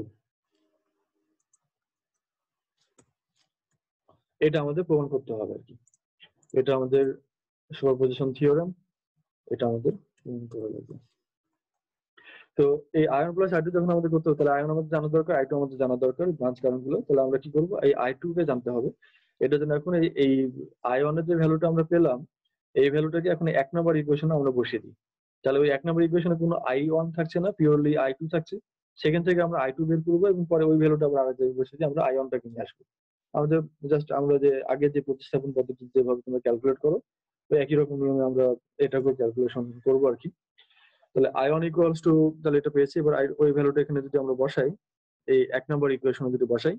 [SPEAKER 1] এটা আমাদের প্রমাণ করতে হবে আর কি। এটা আমাদের সুপারপজিশন থিওরেম, এটা আমাদের প্রমাণ করা লাগবে। তো এই আয়ন প্লাস I2 যখন আমাদের করতে হবে, তাহলে আয়ন আমাদের জানা দরকার, I2 আমাদের জানা দরকার, ব্রাঞ্চ কারেন্টগুলো। তাহলে আমরা কি করবো, এই I2 কে জানতে হবে। এটার জন্য এখন এই আয়নের যে ভ্যালুটা আমরা পেলাম, এই ভ্যালুটাকে এখন 1 নম্বর ইকুয়েশনে আমরা বসিয়ে দিই। তাহলে ওই 1 নম্বর ইকুয়েশনে কোনো I1 থাকছে না, পিওরলি I2 থাকছে। সেখান থেকে আমরা I2 বের করবো এবং পরে ওই ভ্যালুটা আবার আরেক জায়গায় বসিয়ে দিয়ে আমরা আয়নটাকে নিয়ে আসবো। আমাদের জাস্ট আমরা যে আগে যে প্রতিস্থাপন পদ্ধতি যেভাবে তোমরা ক্যালকুলেট করো, তো একই রকম নিয়মে আমরা এটাকেও ক্যালকুলেশন করবো আর কি। তাহলে আয়ন ইকুয়ালস টু, তাহলে এটা পেয়েছি। এবার ওই ভ্যালুটা এখানে যদি আমরা বসাই, এই 1 নম্বর ইকুয়েশনে যদি বসাই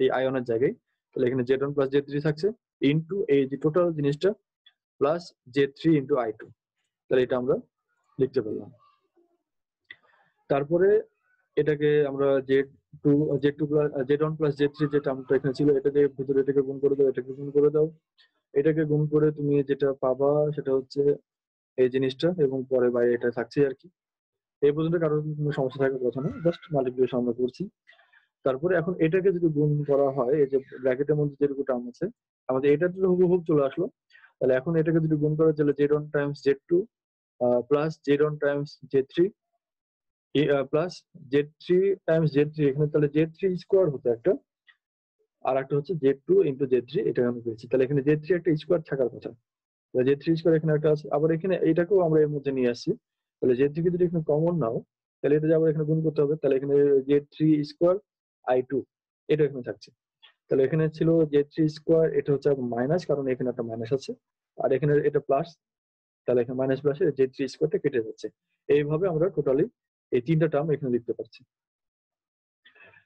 [SPEAKER 1] এই আয়নের জায়গায়, তাহলে এখানে Z1 প্লাস Z3 থাকছে ইনটু এই যে টোটাল জিনিসটা প্লাস Z3 ইনটু I2। তাহলে এটা আমরা লিখতে পারলাম। তারপরে এটাকে আমরা Z2 plus Z1 plus Z3 যে টার্মটা এখানে ছিল, এটাকে ভিতরে এটাকে গুণ করে দাও, এটাকে গুণ করে দাও। এটাকে গুণ করে তুমি যেটা পাবা সেটা হচ্ছে এই জিনিসটা, এবং পরে বাইরে এটা থাকছে আর কি। এই পর্যন্ত কারোর কোনো সমস্যা থাকার কথা না, জাস্ট মাল্টিপ্লিকেশন আমরা করছি। তারপরে এখন এটাকে যদি গুণ করা হয়, এই যে ব্র্যাকেটের মধ্যে যেটুকু টার্ম আছে আমাদের এটা তো হুবহু চলে আসলো। তাহলে এখন এটাকে যদি গুণ করা চলে Z1 Times Z2 plus Z1 Times Z3 plus Z3 Times Z3, এখানে তাহলে Z3 স্কোয়ার হতো একটা, আর একটা হচ্ছে Z2 ইন্টু Z3, এটা আমি পেয়েছি। তাহলে এখানে Z3 একটা স্কোয়ার থাকার কথা, Z3 স্কোয়ার এখানে একটা আছে। আবার এখানে এটাকেও আমরা এর মধ্যে নিয়ে আসছি। তাহলে Z3 কে যদি এখানে কমন নাও, তাহলে এটা আবার এখানে গুণ করতে হবে। তাহলে এখানে Z3 স্কোয়ার I2 এটা এখানে থাকছে। তাহলে এখানে ছিল Z3 স্কোয়ার, এটা হচ্ছে মাইনাস, কারণ এখানে একটা মাইনাস আছে, আর এখানে এটা প্লাস। তাহলে এখানে মাইনাস প্লাসে Z3 স্কোয়ারটা কেটে যাচ্ছে। এইভাবে আমরা টোটালি এই তিনটা টার্ম এখানে লিখতে পারছি।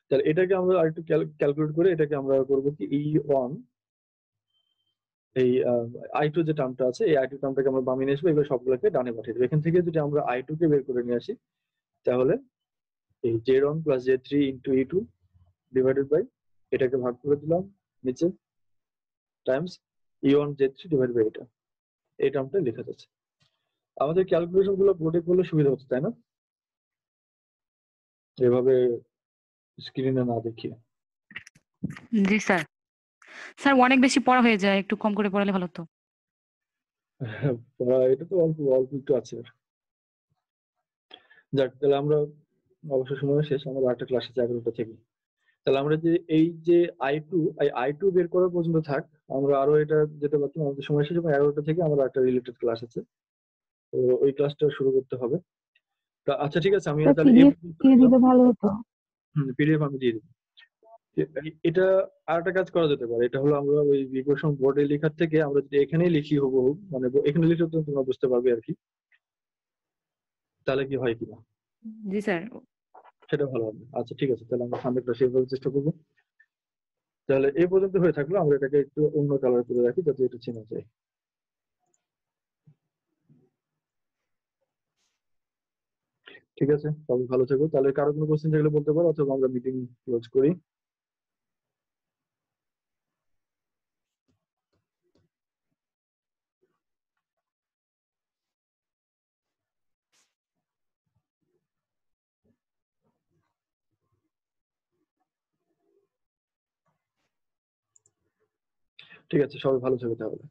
[SPEAKER 1] তাহলে এটাকে আমরা আরেকটু ক্যালকুলেট করে এটাকে আমরা করবো কি, E1 এই I2 যে টার্মটা আছে, এই I2 টার্মটাকে আমরা বামে নিয়ে আসবো, এবার সবগুলোকে ডানে পাঠিয়ে দেবো। এখান থেকে যদি আমরা I2 কে বের করে নিয়ে আসি, তাহলে এই Z1 plus Z3 into E2 divided by, এটাকে ভাগ করে দিলাম নিচে, Times E1 Z3 divide by এটা, এই টার্মটা লেখা যাচ্ছে। আমাদের ক্যালকুলেশন গুলো বোর্ডে করলে সুবিধা হচ্ছে, তাই না? এভাবে স্ক্রিনে না দেখিয়ে।
[SPEAKER 5] জি স্যার। স্যার অনেক বেশি পড়া হয়ে যায়, একটু কম করে পড়ালে ভালো হতো।
[SPEAKER 1] এটা তো অল্প অল্প একটু আছে। যাক, তাহলে আমরা অবশ্য সময় শেষ, আমাদের আরেকটা ক্লাস আছে 11টা থেকে। তাহলে আমরা যে এই যে I2 বের করার পর্যন্ত থাক, আমরা আরো এটা যেতে পারতাম। আমাদের সময় শেষ এবং 11টা থেকে আমরা একটা রিলেটেড ক্লাস আছে, তো ওই ক্লাসটা শুরু করতে হবে। আচ্ছা ঠিক আছে, আমি
[SPEAKER 3] স্যার
[SPEAKER 1] তাহলে
[SPEAKER 3] পিডিএফ দিয়ে দিলে ভালো হতো।
[SPEAKER 1] PDF আমি দিয়ে দিই। এটা আর একটা কাজ করা যেতে পারে, এটা হলো আমরা ওই ইকুয়েশন বোর্ডে লেখার থেকে আমরা যদি এখানেই লিখি হুবহু, মানে এখানে লিখলে তো তোমরা বুঝতে পারবে আর কি, তাহলে কি হয় কিনা
[SPEAKER 5] জি স্যার।
[SPEAKER 1] সেটা ভালো হবে। আচ্ছা ঠিক আছে, তাহলে আমরা সামনে ক্লাসে এভাবে চেষ্টা করবো। তাহলে এই পর্যন্ত হয়ে থাকলো, আমরা এটাকে একটু অন্য কালার করে রাখি যাতে এটা চেনা যায়। ঠিক আছে, সবাই ভালো থেকো। তাহলে কারো কোনো কোশ্চেন থাকলে বলতে পারো, অথবা আমরা মিটিং ক্লোজ করি। ঠিক আছে, সবাই ভালো থেকো তাহলে।